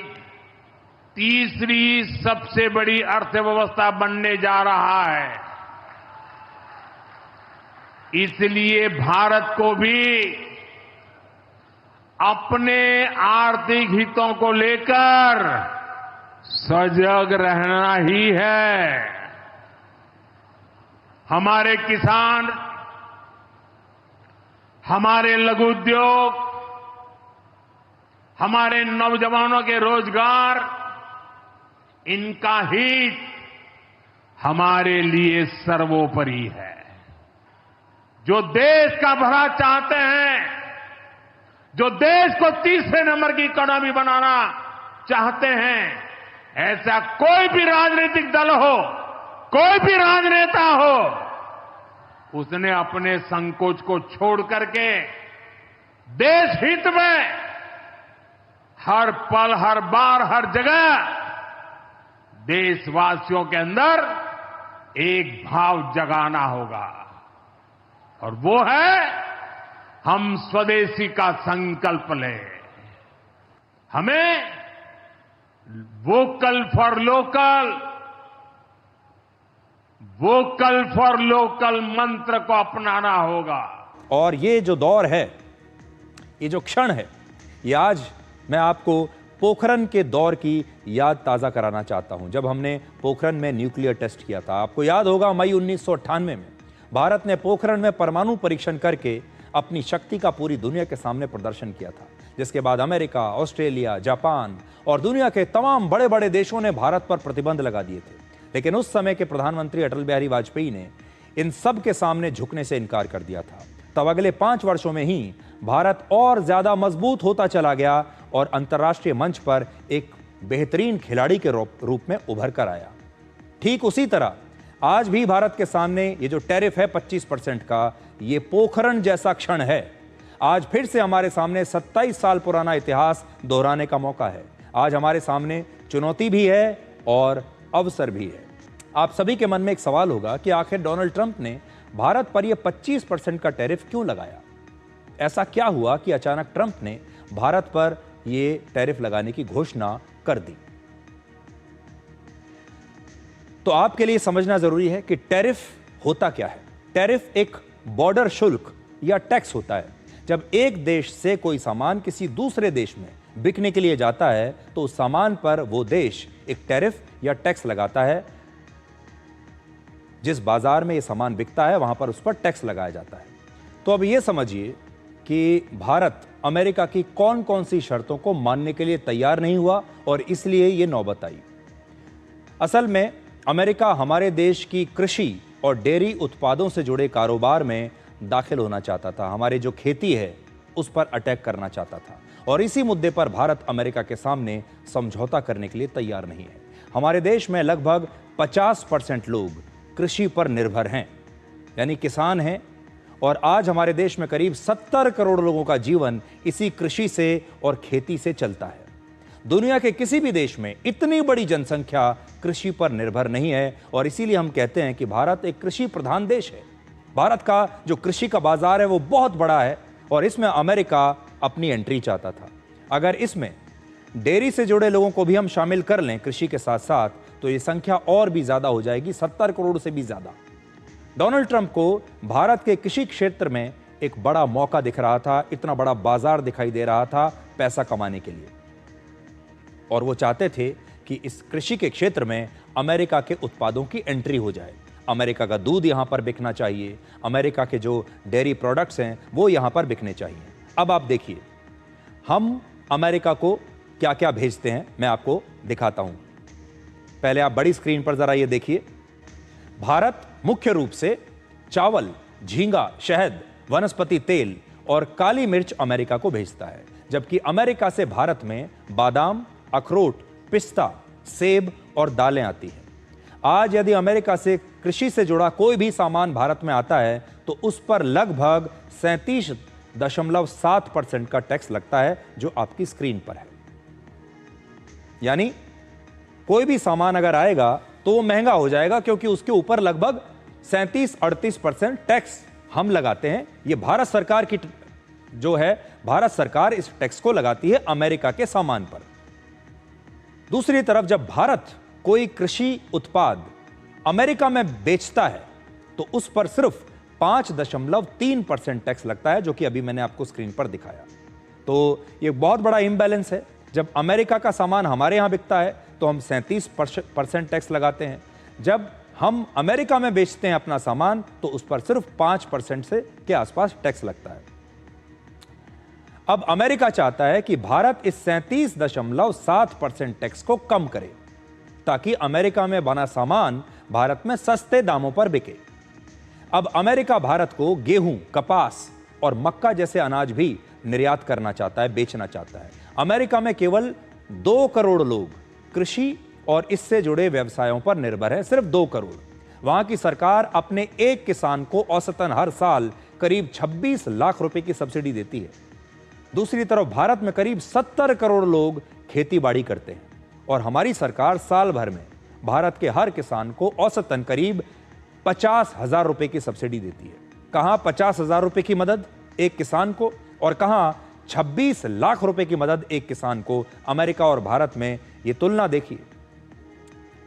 तीसरी सबसे बड़ी अर्थव्यवस्था बनने जा रहा है। इसलिए भारत को भी अपने आर्थिक हितों को लेकर सजग रहना ही है। हमारे किसान, हमारे लघु उद्योग, हमारे नौजवानों के रोजगार, इनका हित हमारे लिए सर्वोपरि है। जो देश का भला चाहते हैं, जो देश को तीसरे नंबर की इकोनॉमी बनाना चाहते हैं, ऐसा कोई भी राजनीतिक दल हो, कोई भी राजनेता हो, उसने अपने संकोच को छोड़ करके देश हित में हर पल, हर बार, हर जगह देशवासियों के अंदर एक भाव जगाना होगा, और वो है हम स्वदेशी का संकल्प लें। हमें vocal for local, vocal for local मंत्र को अपनाना होगा। और ये जो दौर है, ये जो क्षण है, ये आज मैं आपको पोखरण के दौर की याद ताज़ा कराना चाहता हूं, जब हमने पोखरण में न्यूक्लियर टेस्ट किया था। आपको याद होगा मई 1998 में भारत ने पोखरण में परमाणु परीक्षण करके अपनी शक्ति का पूरी दुनिया के सामने प्रदर्शन किया था, जिसके बाद अमेरिका, ऑस्ट्रेलिया, जापान और दुनिया के तमाम बड़े बड़े देशों ने भारत पर प्रतिबंध लगा दिए थे। लेकिन उस समय के प्रधानमंत्री अटल बिहारी वाजपेयी ने इन सब के सामने झुकने से इनकार कर दिया था। तब अगले 5 वर्षों में ही भारत और ज्यादा मजबूत होता चला गया और अंतर्राष्ट्रीय मंच पर एक बेहतरीन खिलाड़ी के रूप में उभर कर आया। ठीक उसी तरह आज भी भारत के सामने ये जो टैरिफ है 25% का, ये पोखरण जैसा क्षण है। आज फिर से हमारे सामने 27 साल पुराना इतिहास दोहराने का मौका है। आज हमारे सामने चुनौती भी है और अवसर भी है। आप सभी के मन में एक सवाल होगा कि आखिर डोनाल्ड ट्रंप ने भारत पर यह 25% का टैरिफ क्यों लगाया? ऐसा क्या हुआ कि अचानक ट्रंप ने भारत पर यह टैरिफ लगाने की घोषणा कर दी? तो आपके लिए समझना जरूरी है कि टैरिफ होता क्या है। टैरिफ एक बॉर्डर शुल्क या टैक्स होता है। जब एक देश से कोई सामान किसी दूसरे देश में बिकने के लिए जाता है तो उस सामान पर वो देश एक टैरिफ या टैक्स लगाता है। जिस बाजार में ये सामान बिकता है वहां पर उस पर टैक्स लगाया जाता है। तो अब ये समझिए कि भारत अमेरिका की कौन कौन सी शर्तों को मानने के लिए तैयार नहीं हुआ और इसलिए ये नौबत आई। असल में अमेरिका हमारे देश की कृषि और डेयरी उत्पादों से जुड़े कारोबार में दाखिल होना चाहता था। हमारे जो खेती है उस पर अटैक करना चाहता था और इसी मुद्दे पर भारत अमेरिका के सामने समझौता करने के लिए तैयार नहीं है। हमारे देश में लगभग 50% लोग कृषि पर निर्भर हैं, यानी किसान हैं, और आज हमारे देश में करीब 70 करोड़ लोगों का जीवन इसी कृषि से और खेती से चलता है। दुनिया के किसी भी देश में इतनी बड़ी जनसंख्या कृषि पर निर्भर नहीं है और इसीलिए हम कहते हैं कि भारत एक कृषि प्रधान देश है। भारत का जो कृषि का बाजार है वो बहुत बड़ा है और इसमें अमेरिका अपनी एंट्री चाहता था। अगर इसमें डेयरी से जुड़े लोगों को भी हम शामिल कर लें कृषि के साथ साथ, तो ये संख्या और भी ज्यादा हो जाएगी, 70 करोड़ से भी ज्यादा। डोनाल्ड ट्रंप को भारत के कृषि क्षेत्र में एक बड़ा मौका दिख रहा था, इतना बड़ा बाजार दिखाई दे रहा था पैसा कमाने के लिए, और वो चाहते थे कि इस कृषि के क्षेत्र में अमेरिका के उत्पादों की एंट्री हो जाए। अमेरिका का दूध यहां पर बिकना चाहिए, अमेरिका के जो डेयरी प्रोडक्ट्स हैं वो यहां पर बिकने चाहिए। अब आप देखिए हम अमेरिका को क्या क्या भेजते हैं, मैं आपको दिखाता हूं। पहले आप बड़ी स्क्रीन पर जरा ये देखिए। भारत मुख्य रूप से चावल, झींगा, शहद, वनस्पति तेल और काली मिर्च अमेरिका को भेजता है, जबकि अमेरिका से भारत में बादाम, अखरोट, पिस्ता, सेब और दालें आती हैं। आज यदि अमेरिका से कृषि से जुड़ा कोई भी सामान भारत में आता है तो उस पर लगभग 37.7% का टैक्स लगता है, जो आपकी स्क्रीन पर है। यानी कोई भी सामान अगर आएगा तो वो महंगा हो जाएगा, क्योंकि उसके ऊपर लगभग 37-38% टैक्स हम लगाते हैं। ये भारत सरकार की जो है, भारत सरकार इस टैक्स को लगाती है अमेरिका के सामान पर। दूसरी तरफ जब भारत कोई कृषि उत्पाद अमेरिका में बेचता है तो उस पर सिर्फ 5.3% टैक्स लगता है, जो कि अभी मैंने आपको स्क्रीन पर दिखाया। तो ये बहुत बड़ा इम्बैलेंस है। जब अमेरिका का सामान हमारे यहां बिकता है तो हम 37% टैक्स लगाते हैं, जब हम अमेरिका में बेचते हैं अपना सामान तो उस पर सिर्फ 5% से के आसपास टैक्स लगता है। अब अमेरिका चाहता है कि भारत इस 37.7% टैक्स को कम करे, ताकि अमेरिका में बना सामान भारत में सस्ते दामों पर बिके। अब अमेरिका भारत को गेहूं, कपास और मक्का जैसे अनाज भी निर्यात करना चाहता है, बेचना चाहता है। अमेरिका में केवल 2 करोड़ लोग कृषि और इससे जुड़े व्यवसायों पर निर्भर है, सिर्फ 2 करोड़। वहां की सरकार अपने एक किसान को औसतन हर साल करीब 26 लाख रुपए की सब्सिडी देती है। दूसरी तरफ भारत में करीब 70 करोड़ लोग खेती बाड़ी करते हैं और हमारी सरकार साल भर में भारत के हर किसान को औसतन करीब 50,000 रुपए की सब्सिडी देती है। कहां 50,000 रुपए की मदद एक किसान को, और कहां 26 लाख रुपए की मदद एक किसान को। अमेरिका और भारत में यह तुलना देखिए।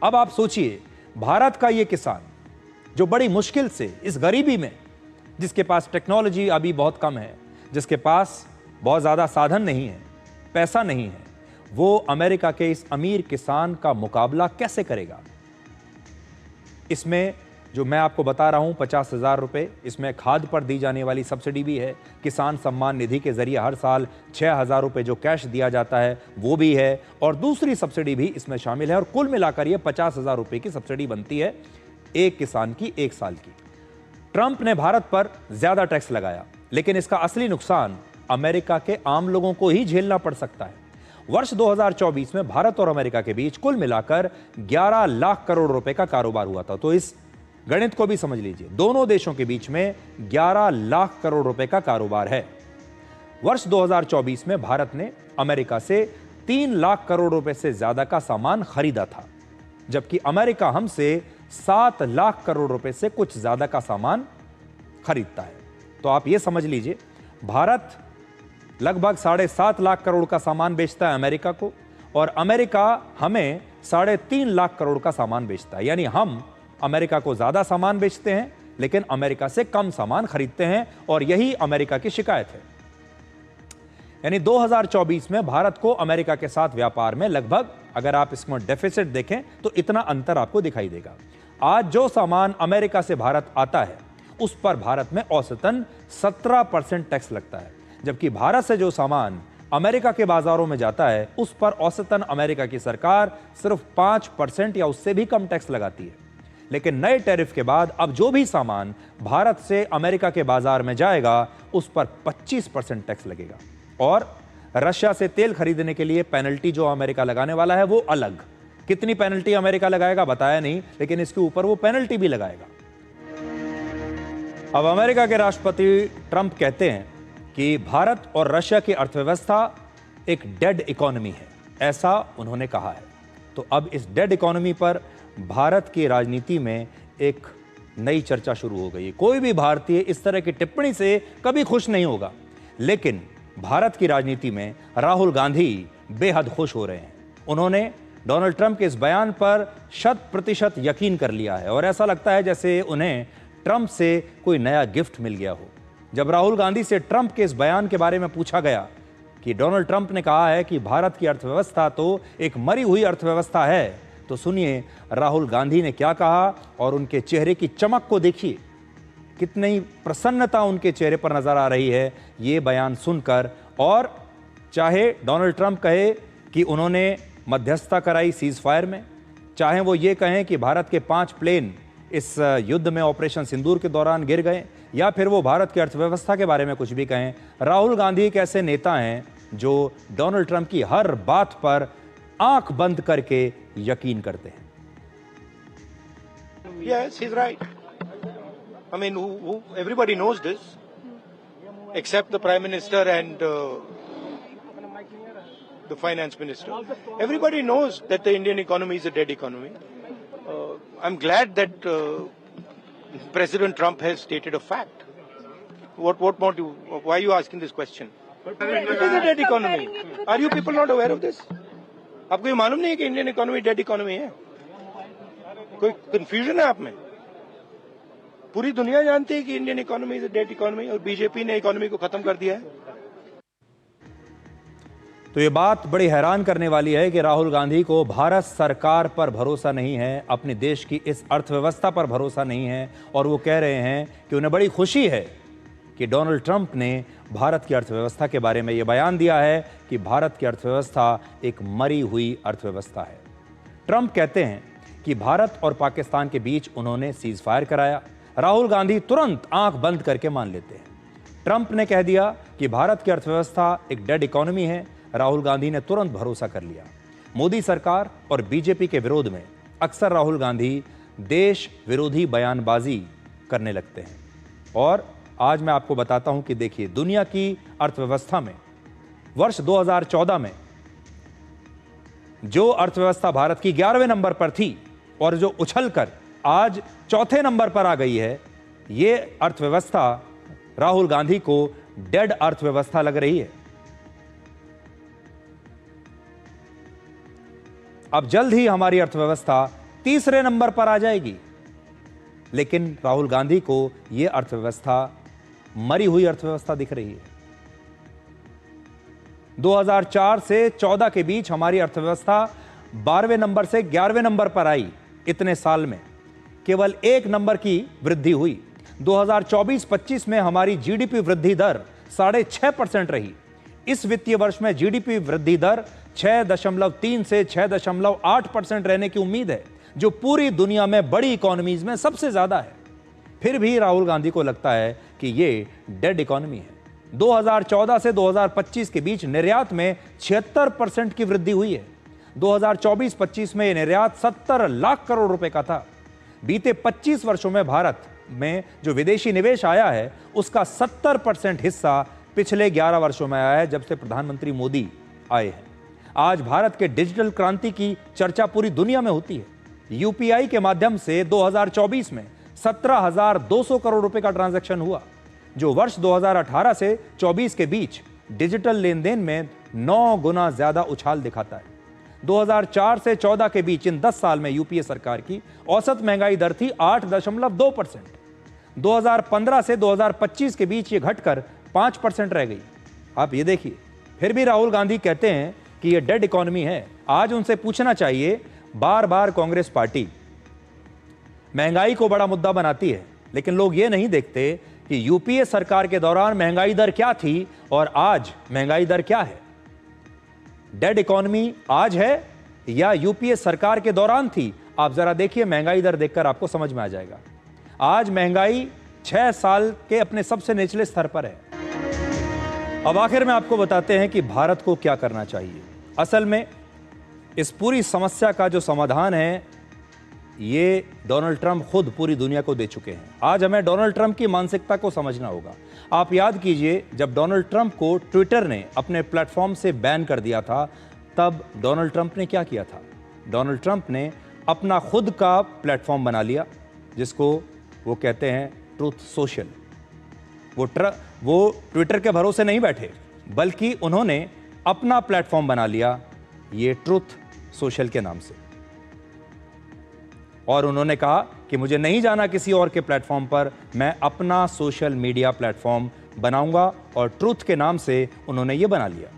अब आप सोचिए, भारत का यह किसान जो बड़ी मुश्किल से इस गरीबी में, जिसके पास टेक्नोलॉजी अभी बहुत कम है, जिसके पास बहुत ज्यादा साधन नहीं है, पैसा नहीं है, वो अमेरिका के इस अमीर किसान का मुकाबला कैसे करेगा? इसमें जो मैं आपको बता रहा हूं 50,000 रुपए, इसमें खाद पर दी जाने वाली सब्सिडी भी है, किसान सम्मान निधि के जरिए हर साल 6,000 रुपए जो कैश दिया जाता है वो भी है, और दूसरी सब्सिडी भी इसमें शामिल है, और कुल मिलाकर यह 50,000 रुपए की सब्सिडी बनती है एक किसान की 1 साल की। ट्रंप ने भारत पर ज्यादा टैक्स लगाया, लेकिन इसका असली नुकसान अमेरिका के आम लोगों को ही झेलना पड़ सकता है। वर्ष 2024 में भारत और अमेरिका के बीच कुल मिलाकर 11 लाख करोड़ रुपए का कारोबार हुआ था। तो इस गणित को भी समझ लीजिए, दोनों देशों के बीच में 11 लाख करोड़ रुपए का कारोबार है। वर्ष 2024 में भारत ने अमेरिका से 3 लाख करोड़ रुपए से ज्यादा का सामान खरीदा था, जबकि अमेरिका हमसे 7 लाख करोड़ रुपए से कुछ ज्यादा का सामान खरीदता है। तो आप यह समझ लीजिए, भारत लगभग 7.5 लाख करोड़ का सामान बेचता है अमेरिका को, और अमेरिका हमें 3.5 लाख करोड़ का सामान बेचता है। यानी हम अमेरिका को ज्यादा सामान बेचते हैं लेकिन अमेरिका से कम सामान खरीदते हैं, और यही अमेरिका की शिकायत है। यानी 2024 में भारत को अमेरिका के साथ व्यापार में लगभग, अगर आप इसमें डेफिसिट देखें तो इतना अंतर आपको दिखाई देगा। आज जो सामान अमेरिका से भारत आता है उस पर भारत में औसतन 17% टैक्स लगता है, जबकि भारत से जो सामान अमेरिका के बाजारों में जाता है उस पर औसतन अमेरिका की सरकार सिर्फ 5% या उससे भी कम टैक्स लगाती है। लेकिन नए टैरिफ के बाद अब जो भी सामान भारत से अमेरिका के बाजार में जाएगा उस पर 25% टैक्स लगेगा, और रशिया से तेल खरीदने के लिए पेनल्टी जो अमेरिका लगाने वाला है वो अलग। कितनी पेनल्टी अमेरिका लगाएगा बताया नहीं, लेकिन इसके ऊपर वो पेनल्टी भी लगाएगा। अब अमेरिका के राष्ट्रपति ट्रंप कहते हैं कि भारत और रशिया की अर्थव्यवस्था एक डेड इकोनॉमी है, ऐसा उन्होंने कहा है। तो अब इस डेड इकोनॉमी पर भारत की राजनीति में एक नई चर्चा शुरू हो गई है। कोई भी भारतीय इस तरह की टिप्पणी से कभी खुश नहीं होगा, लेकिन भारत की राजनीति में राहुल गांधी बेहद खुश हो रहे हैं। उन्होंने डोनाल्ड ट्रंप के इस बयान पर 100% यकीन कर लिया है और ऐसा लगता है जैसे उन्हें ट्रंप से कोई नया गिफ्ट मिल गया हो। जब राहुल गांधी से ट्रंप के इस बयान के बारे में पूछा गया कि डोनाल्ड ट्रंप ने कहा है कि भारत की अर्थव्यवस्था तो एक मरी हुई अर्थव्यवस्था है, तो सुनिए राहुल गांधी ने क्या कहा और उनके चेहरे की चमक को देखिए, कितनी प्रसन्नता उनके चेहरे पर नजर आ रही है ये बयान सुनकर। और चाहे डोनाल्ड ट्रंप कहे कि उन्होंने मध्यस्थता कराई सीज फायर में, चाहे वो ये कहें कि भारत के 5 प्लेन इस युद्ध में ऑपरेशन सिंदूर के दौरान गिर गए, या फिर वो भारत की अर्थव्यवस्था के बारे में कुछ भी कहें, राहुल गांधी एक ऐसे नेता हैं जो डोनाल्ड ट्रंप की हर बात पर आंख बंद करके यकीन करते हैं। Yes, he's right. I mean, everybody knows this, except the Prime Minister and the Finance Minister. Everybody knows that the Indian economy is a dead economy. I'm glad that President Trump has stated a fact. What more do? Why are you asking this question? It is a dead economy. Are you people not aware of this? आपको ये मालूम नहीं है कि Indian economy dead economy है? कोई confusion है आप में? पूरी दुनिया जानती है कि Indian economy is a dead economy और बीजेपी ने इकोनॉमी को खत्म कर दिया है। तो ये बात बड़ी हैरान करने वाली है कि राहुल गांधी को भारत सरकार पर भरोसा नहीं है, अपने देश की इस अर्थव्यवस्था पर भरोसा नहीं है, और वो कह रहे हैं कि उन्हें बड़ी खुशी है कि डोनाल्ड ट्रंप ने भारत की अर्थव्यवस्था के बारे में ये बयान दिया है कि भारत की अर्थव्यवस्था एक मरी हुई अर्थव्यवस्था है। ट्रंप कहते हैं कि भारत और पाकिस्तान के बीच उन्होंने सीज फायर कराया। राहुल गांधी तुरंत आंख बंद करके मान लेते हैं। ट्रंप ने कह दिया कि भारत की अर्थव्यवस्था एक डेड इकोनॉमी है, राहुल गांधी ने तुरंत भरोसा कर लिया। मोदी सरकार और बीजेपी के विरोध में अक्सर राहुल गांधी देश विरोधी बयानबाजी करने लगते हैं। और आज मैं आपको बताता हूं कि देखिए, दुनिया की अर्थव्यवस्था में वर्ष 2014 में जो अर्थव्यवस्था भारत की 11वें नंबर पर थी और जो उछलकर आज 4थे नंबर पर आ गई है, ये अर्थव्यवस्था राहुल गांधी को डेड अर्थव्यवस्था लग रही है। अब जल्द ही हमारी अर्थव्यवस्था 3रे नंबर पर आ जाएगी, लेकिन राहुल गांधी को यह अर्थव्यवस्था मरी हुई अर्थव्यवस्था दिख रही है। 2004 से 14 के बीच हमारी अर्थव्यवस्था 12वें नंबर से 11वें नंबर पर आई। इतने साल में केवल 1 नंबर की वृद्धि हुई। 2024-25 में हमारी जीडीपी वृद्धि दर 6.5% रही। इस वित्तीय वर्ष में जीडीपी वृद्धि दर 6.3 से 6.8% रहने की उम्मीद है, जो पूरी दुनिया में बड़ी इकोनॉमीज में सबसे ज्यादा है। फिर भी राहुल गांधी को लगता है कि ये डेड इकोनॉमी है। 2014 से 2025 के बीच निर्यात में 76% की वृद्धि हुई है। 2024-25 में निर्यात 70 लाख करोड़ रुपए का था। बीते 25 वर्षों में भारत में जो विदेशी निवेश आया है, उसका 70% हिस्सा पिछले 11 वर्षों में आया है, जब से प्रधानमंत्री मोदी आए हैं। आज भारत के डिजिटल क्रांति की चर्चा पूरी दुनिया में होती है। यूपीआई के माध्यम से 2024 में 17,200 करोड़ रुपए का ट्रांजैक्शन हुआ, जो वर्ष 2018 से 24 के बीच डिजिटल लेन देन में 9 गुना ज्यादा उछाल दिखाता है। 2004 से 14 के बीच इन 10 साल में यूपीए सरकार की औसत महंगाई दर थी 8.2%। 2015 से 2025 के बीच ये घटकर 5% रह गई। आप ये देखिए, फिर भी राहुल गांधी कहते हैं कि ये डेड इकोनॉमी है। आज उनसे पूछना चाहिए, बार बार कांग्रेस पार्टी महंगाई को बड़ा मुद्दा बनाती है, लेकिन लोग ये नहीं देखते कि यूपीए सरकार के दौरान महंगाई दर क्या थी और आज महंगाई दर क्या है। डेड इकोनॉमी आज है या यूपीए सरकार के दौरान थी? आप जरा देखिए, महंगाई दर देखकर आपको समझ में आ जाएगा। आज महंगाई 6 साल के अपने सबसे निचले स्तर पर है। अब आखिर में आपको बताते हैं कि भारत को क्या करना चाहिए। असल में इस पूरी समस्या का जो समाधान है, ये डोनाल्ड ट्रंप खुद पूरी दुनिया को दे चुके हैं। आज हमें डोनाल्ड ट्रंप की मानसिकता को समझना होगा। आप याद कीजिए, जब डोनाल्ड ट्रंप को ट्विटर ने अपने प्लेटफॉर्म से बैन कर दिया था, तब डोनाल्ड ट्रंप ने क्या किया था? डोनाल्ड ट्रंप ने अपना खुद का प्लेटफॉर्म बना लिया, जिसको वो कहते हैं ट्रूथ सोशल। वो ट्विटर के भरोसे नहीं बैठे, बल्कि उन्होंने अपना प्लेटफॉर्म बना लिया ये ट्रूथ सोशल के नाम से, और उन्होंने कहा कि मुझे नहीं जाना किसी और के प्लेटफॉर्म पर, मैं अपना सोशल मीडिया प्लेटफॉर्म बनाऊंगा, और ट्रूथ के नाम से उन्होंने ये बना लिया।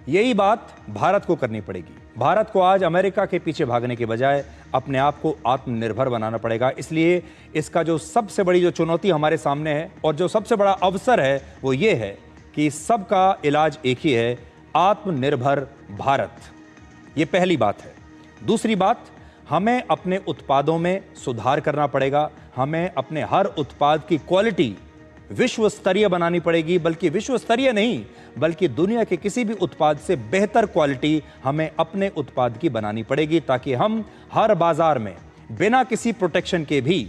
यही बात भारत को करनी पड़ेगी। भारत को आज अमेरिका के पीछे भागने के बजाय अपने आप को आत्मनिर्भर बनाना पड़ेगा। इसलिए इसका जो सबसे बड़ी जो चुनौती हमारे सामने है और जो सबसे बड़ा अवसर है वो ये है कि सबका इलाज एक ही है, आत्मनिर्भर भारत। ये पहली बात है। दूसरी बात, हमें अपने उत्पादों में सुधार करना पड़ेगा। हमें अपने हर उत्पाद की क्वालिटी विश्व स्तरीय बनानी पड़ेगी, बल्कि विश्व स्तरीय नहीं, बल्कि दुनिया के किसी भी उत्पाद से बेहतर क्वालिटी हमें अपने उत्पाद की बनानी पड़ेगी, ताकि हम हर बाजार में बिना किसी प्रोटेक्शन के भी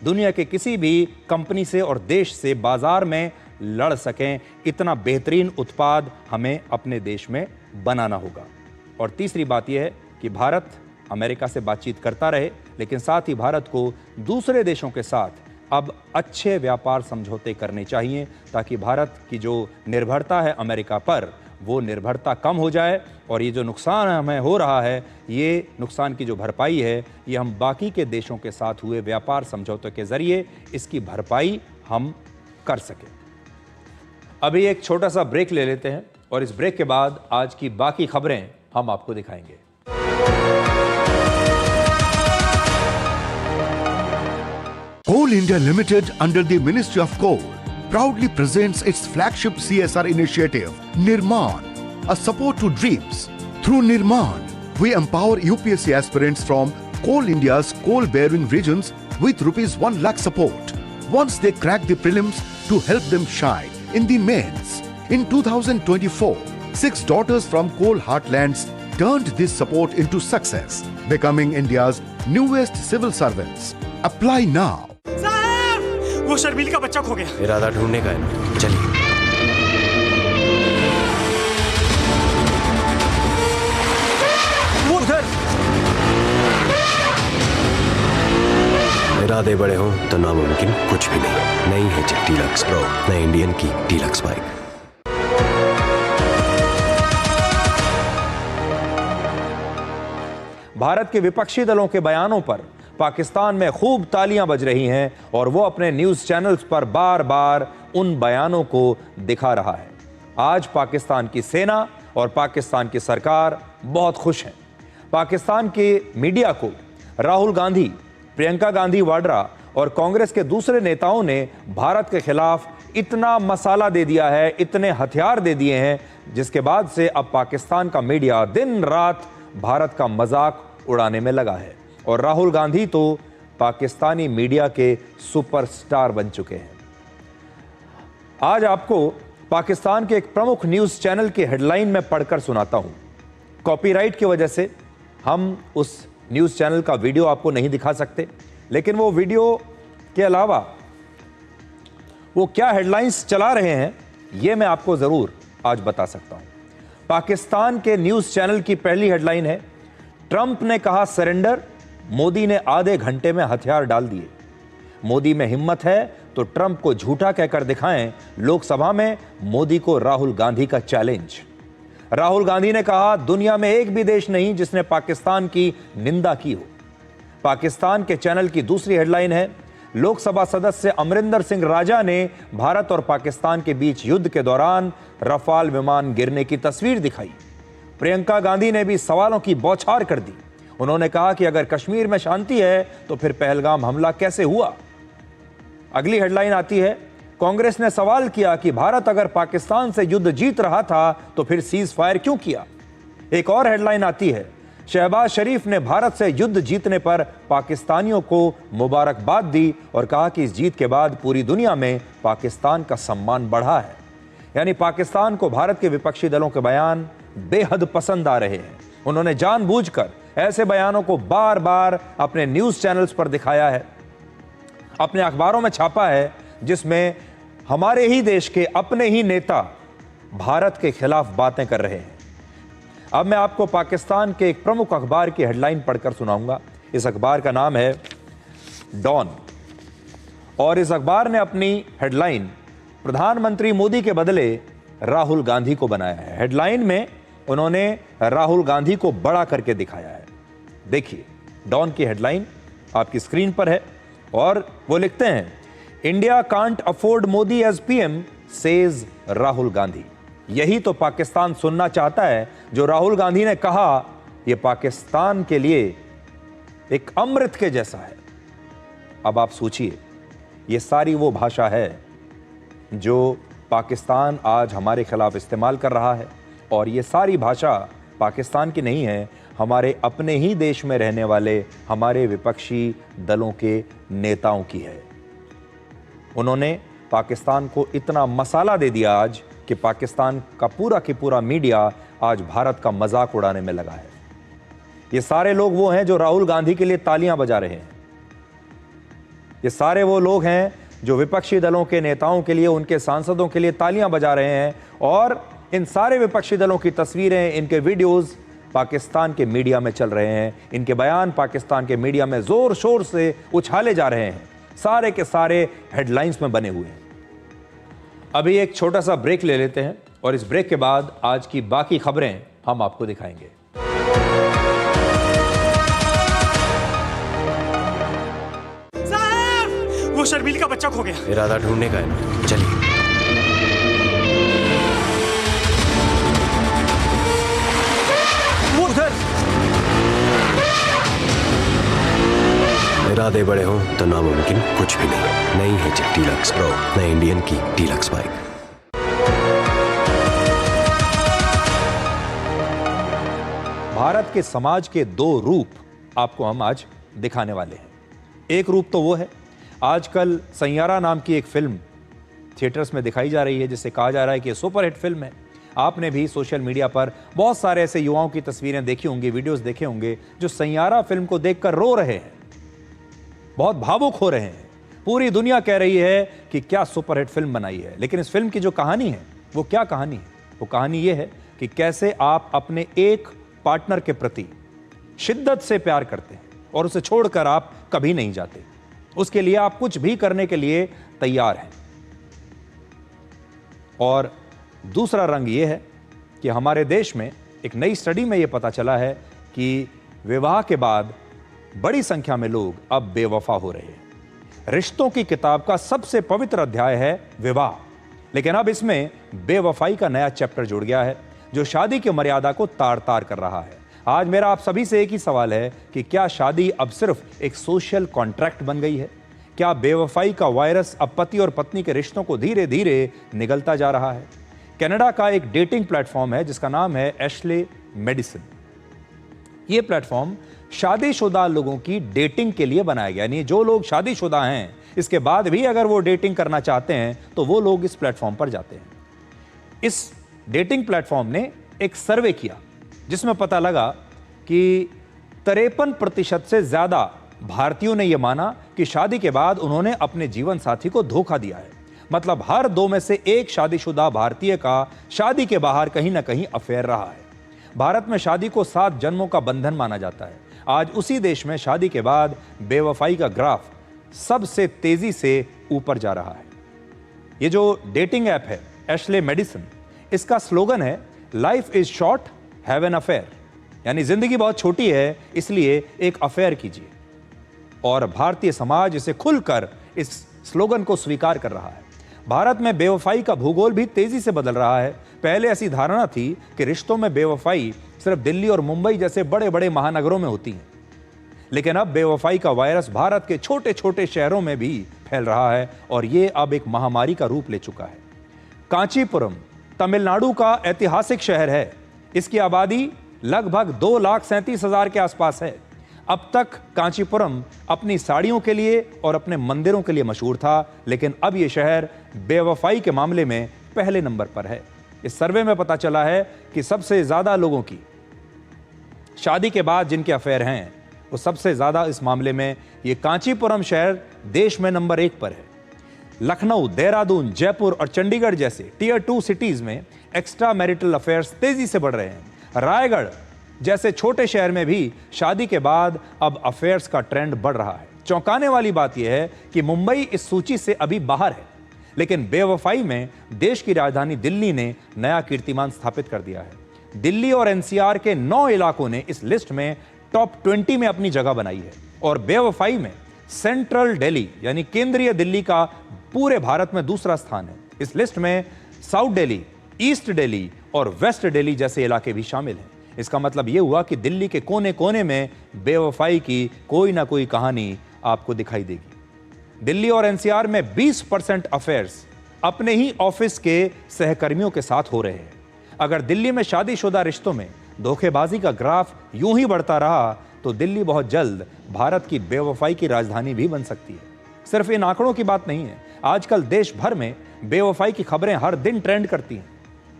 दुनिया के किसी भी कंपनी से और देश से बाजार में लड़ सकें। इतना बेहतरीन उत्पाद हमें अपने देश में बनाना होगा। और तीसरी बात यह है कि भारत अमेरिका से बातचीत करता रहे, लेकिन साथ ही भारत को दूसरे देशों के साथ अब अच्छे व्यापार समझौते करने चाहिए, ताकि भारत की जो निर्भरता है अमेरिका पर, वो निर्भरता कम हो जाए, और ये जो नुकसान हमें हो रहा है, ये नुकसान की जो भरपाई है, ये हम बाकी के देशों के साथ हुए व्यापार समझौतों के जरिए इसकी भरपाई हम कर सकें। अभी एक छोटा सा ब्रेक ले लेते हैं, और इस ब्रेक के बाद आज की बाकी खबरें हम आपको दिखाएंगे। Coal India Limited, under the Ministry of Coal, proudly presents its flagship CSR initiative, Nirman, a support to dreams. Through Nirman, we empower UPSC aspirants from Coal India's coal-bearing regions with ₹1 lakh support once they crack the prelims, to help them shine in the mains. In 2024, 6 daughters from coal heartlands turned this support into success, becoming India's newest civil servants. Apply now. वो शर्मिल का बच्चा खो गया। इरादा ढूंढने का है ना, चलिए। वो उधर। इरादे बड़े हों तो नामुमकिन कुछ भी नहीं। नई है जेट डीलक्स प्रो, नई इंडियन की डीलक्स बाइक। भारत के विपक्षी दलों के बयानों पर पाकिस्तान में खूब तालियां बज रही हैं, और वो अपने न्यूज़ चैनल्स पर बार बार उन बयानों को दिखा रहा है। आज पाकिस्तान की सेना और पाकिस्तान की सरकार बहुत खुश हैं। पाकिस्तान के मीडिया को राहुल गांधी, प्रियंका गांधी वाड्रा और कांग्रेस के दूसरे नेताओं ने भारत के खिलाफ इतना मसाला दे दिया है, इतने हथियार दे दिए हैं, जिसके बाद से अब पाकिस्तान का मीडिया दिन रात भारत का मजाक उड़ाने में लगा है। और राहुल गांधी तो पाकिस्तानी मीडिया के सुपरस्टार बन चुके हैं। आज आपको पाकिस्तान के एक प्रमुख न्यूज़ चैनल की हेडलाइन में पढ़कर सुनाता हूं। कॉपीराइट की वजह से हम उस न्यूज़ चैनल का वीडियो आपको नहीं दिखा सकते, लेकिन वो वीडियो के अलावा वो क्या हेडलाइंस चला रहे हैं ये मैं आपको ज़रूर आज बता सकता हूं। पाकिस्तान के न्यूज़ चैनल की पहली हेडलाइन है, ट्रंप ने कहा सरेंडर, मोदी ने आधे घंटे में हथियार डाल दिए। मोदी में हिम्मत है तो ट्रंप को झूठा कहकर दिखाएं। लोकसभा में मोदी को राहुल गांधी का चैलेंज। राहुल गांधी ने कहा, दुनिया में एक भी देश नहीं जिसने पाकिस्तान की निंदा की हो। पाकिस्तान के चैनल की दूसरी हेडलाइन है, लोकसभा सदस्य अमरिंदर सिंह राजा ने भारत और पाकिस्तान के बीच युद्ध के दौरान रफाल विमान गिरने की तस्वीर दिखाई। प्रियंका गांधी ने भी सवालों की बौछार कर दी। उन्होंने कहा कि अगर कश्मीर में शांति है तो फिर पहलगाम हमला कैसे हुआ। अगली हेडलाइन आती है, कांग्रेस ने सवाल किया कि भारत अगर पाकिस्तान से युद्ध जीत रहा था तो फिर सीज फायर क्यों किया। एक और हेडलाइन आती है, शहबाज शरीफ ने भारत से युद्ध जीतने पर पाकिस्तानियों को मुबारकबाद दी और कहा कि इस जीत के बाद पूरी दुनिया में पाकिस्तान का सम्मान बढ़ा है। यानी पाकिस्तान को भारत के विपक्षी दलों के बयान बेहद पसंद आ रहे हैं। उन्होंने जानबूझकर ऐसे बयानों को बार बार अपने न्यूज़ चैनल्स पर दिखाया है, अपने अखबारों में छापा है, जिसमें हमारे ही देश के अपने ही नेता भारत के खिलाफ बातें कर रहे हैं। अब मैं आपको पाकिस्तान के एक प्रमुख अखबार की हेडलाइन पढ़कर सुनाऊंगा। इस अखबार का नाम है डॉन और इस अखबार ने अपनी हेडलाइन प्रधानमंत्री मोदी के बदले राहुल गांधी को बनाया है। हेडलाइन में उन्होंने राहुल गांधी को बड़ा करके दिखाया है। देखिए, डॉन की हेडलाइन आपकी स्क्रीन पर है और वो लिखते हैं, India can't afford Modi as PM says Rahul Gandhi. यही तो पाकिस्तान सुनना चाहता है जो राहुल गांधी ने कहा। यह पाकिस्तान के लिए एक अमृत के जैसा है। अब आप सोचिए, यह सारी वो भाषा है जो पाकिस्तान आज हमारे खिलाफ इस्तेमाल कर रहा है और ये सारी भाषा पाकिस्तान की नहीं है, हमारे अपने ही देश में रहने वाले हमारे विपक्षी दलों के नेताओं की है। उन्होंने पाकिस्तान को इतना मसाला दे दिया आज कि पाकिस्तान का पूरा मीडिया आज भारत का मजाक उड़ाने में लगा है। ये सारे लोग वो हैं जो राहुल गांधी के लिए तालियां बजा रहे हैं। ये सारे वो लोग हैं जो विपक्षी दलों के नेताओं के लिए, उनके सांसदों के लिए तालियां बजा रहे हैं और इन सारे विपक्षी दलों की तस्वीरें, इनके वीडियोस पाकिस्तान के मीडिया में चल रहे हैं। इनके बयान पाकिस्तान के मीडिया में जोर शोर से उछाले जा रहे हैं। सारे के सारे हेडलाइंस में बने हुए हैं। अभी एक छोटा सा ब्रेक ले लेते हैं और इस ब्रेक के बाद आज की बाकी खबरें हम आपको दिखाएंगे। साहब, वो शर्मील का बच्चा खो गया। इरादा ढूंढने का है ना, चलिए। वो उधर। इरादे बड़े हों तो नामुमकिन कुछ भी नहीं। नहीं है चिट्टी लक्स प्रो, नई इंडियन की डीलक्स बाइक। भारत के समाज के दो रूप आपको हम आज दिखाने वाले हैं। एक रूप तो वो है, आजकल सैयारा नाम की एक फिल्म थिएटर्स में दिखाई जा रही है जिसे कहा जा रहा है कि सुपरहिट फिल्म है। आपने भी सोशल मीडिया पर बहुत सारे ऐसे युवाओं की तस्वीरें देखी होंगी, वीडियोस देखे होंगे जो सैयारा फिल्म को देखकर रो रहे हैं, बहुत भावुक हो रहे हैं। पूरी दुनिया कह रही है कि क्या सुपरहिट फिल्म बनाई है। लेकिन इस फिल्म की जो कहानी है वो क्या कहानी है? वो कहानी ये है कि कैसे आप अपने एक पार्टनर के प्रति शिद्दत से प्यार करते हैं और उसे छोड़कर आप कभी नहीं जाते। उसके लिए आप कुछ भी करने के लिए तैयार हैं। और दूसरा रंग यह है कि हमारे देश में एक नई स्टडी में यह पता चला है कि विवाह के बाद बड़ी संख्या में लोग अब बेवफा हो रहे हैं। रिश्तों की किताब का सबसे पवित्र अध्याय है विवाह, लेकिन अब इसमें बेवफाई का नया चैप्टर जुड़ गया है जो शादी की मर्यादा को तार तार कर रहा है। आज मेरा आप सभी से एक ही सवाल है कि क्या शादी अब सिर्फ एक सोशल कॉन्ट्रैक्ट बन गई है? क्या बेवफाई का वायरस अब पति और पत्नी के रिश्तों को धीरे धीरे निगलता जा रहा है? कनाडा का एक डेटिंग प्लेटफॉर्म है जिसका नाम है एशले मेडिसिन। यह प्लेटफॉर्म शादीशुदा लोगों की डेटिंग के लिए बनाया गया। यानी जो लोग शादीशुदा हैं, इसके बाद भी अगर वो डेटिंग करना चाहते हैं तो वो लोग इस प्लेटफॉर्म पर जाते हैं। इस डेटिंग प्लेटफॉर्म ने एक सर्वे किया जिसमें पता लगा कि 53% से ज्यादा भारतीयों ने यह माना कि शादी के बाद उन्होंने अपने जीवन साथी को धोखा दिया है। मतलब हर 2 में से एक शादीशुदा भारतीय का शादी के बाहर कहीं ना कहीं अफेयर रहा है। भारत में शादी को 7 जन्मों का बंधन माना जाता है। आज उसी देश में शादी के बाद बेवफाई का ग्राफ सबसे तेजी से ऊपर जा रहा है। ये जो डेटिंग ऐप है एशले मेडिसिन, इसका स्लोगन है life is short, have an affair. यानी जिंदगी बहुत छोटी है, इसलिए एक अफेयर कीजिए। और भारतीय समाज इसे खुलकर इस स्लोगन को स्वीकार कर रहा है। भारत में बेवफाई का भूगोल भी तेजी से बदल रहा है। पहले ऐसी धारणा थी कि रिश्तों में बेवफाई सिर्फ दिल्ली और मुंबई जैसे बड़े बड़े महानगरों में होती है, लेकिन अब बेवफाई का वायरस भारत के छोटे छोटे शहरों में भी फैल रहा है और ये अब एक महामारी का रूप ले चुका है। कांचीपुरम तमिलनाडु का ऐतिहासिक शहर है। इसकी आबादी लगभग 2,37,000 के आसपास है। अब तक कांचीपुरम अपनी साड़ियों के लिए और अपने मंदिरों के लिए मशहूर था, लेकिन अब यह शहर बेवफाई के मामले में पहले नंबर पर है। इस सर्वे में पता चला है कि सबसे ज्यादा लोगों की शादी के बाद जिनके अफेयर हैं, वो सबसे ज्यादा इस मामले में ये कांचीपुरम शहर देश में नंबर 1 पर है। लखनऊ, देहरादून, जयपुर और चंडीगढ़ जैसे टियर 2 सिटीज में एक्स्ट्रा मैरिटल अफेयर्स तेजी से बढ़ रहे हैं। रायगढ़ जैसे छोटे शहर में भी शादी के बाद अब अफेयर्स का ट्रेंड बढ़ रहा है। चौंकाने वाली बात यह है कि मुंबई इस सूची से अभी बाहर है, लेकिन बेवफाई में देश की राजधानी दिल्ली ने नया कीर्तिमान स्थापित कर दिया है। दिल्ली और एनसीआर के 9 इलाकों ने इस लिस्ट में टॉप 20 में अपनी जगह बनाई है और बेवफाई में सेंट्रल दिल्ली यानी केंद्रीय दिल्ली का पूरे भारत में दूसरा स्थान है। इस लिस्ट में साउथ दिल्ली, ईस्ट दिल्ली और वेस्ट दिल्ली जैसे इलाके भी शामिल हैं। इसका मतलब यह हुआ कि दिल्ली के कोने कोने में बेवफाई की कोई ना कोई कहानी आपको दिखाई देगी। दिल्ली और एनसीआर में 20% अफेयर्स अपने ही ऑफिस के सहकर्मियों के साथ हो रहे हैं। अगर दिल्ली में शादीशुदा रिश्तों में धोखेबाजी का ग्राफ यूं ही बढ़ता रहा तो दिल्ली बहुत जल्द भारत की बेवफाई की राजधानी भी बन सकती है। सिर्फ इन आंकड़ों की बात नहीं है, आजकल देश भर में बेवफाई की खबरें हर दिन ट्रेंड करती हैं।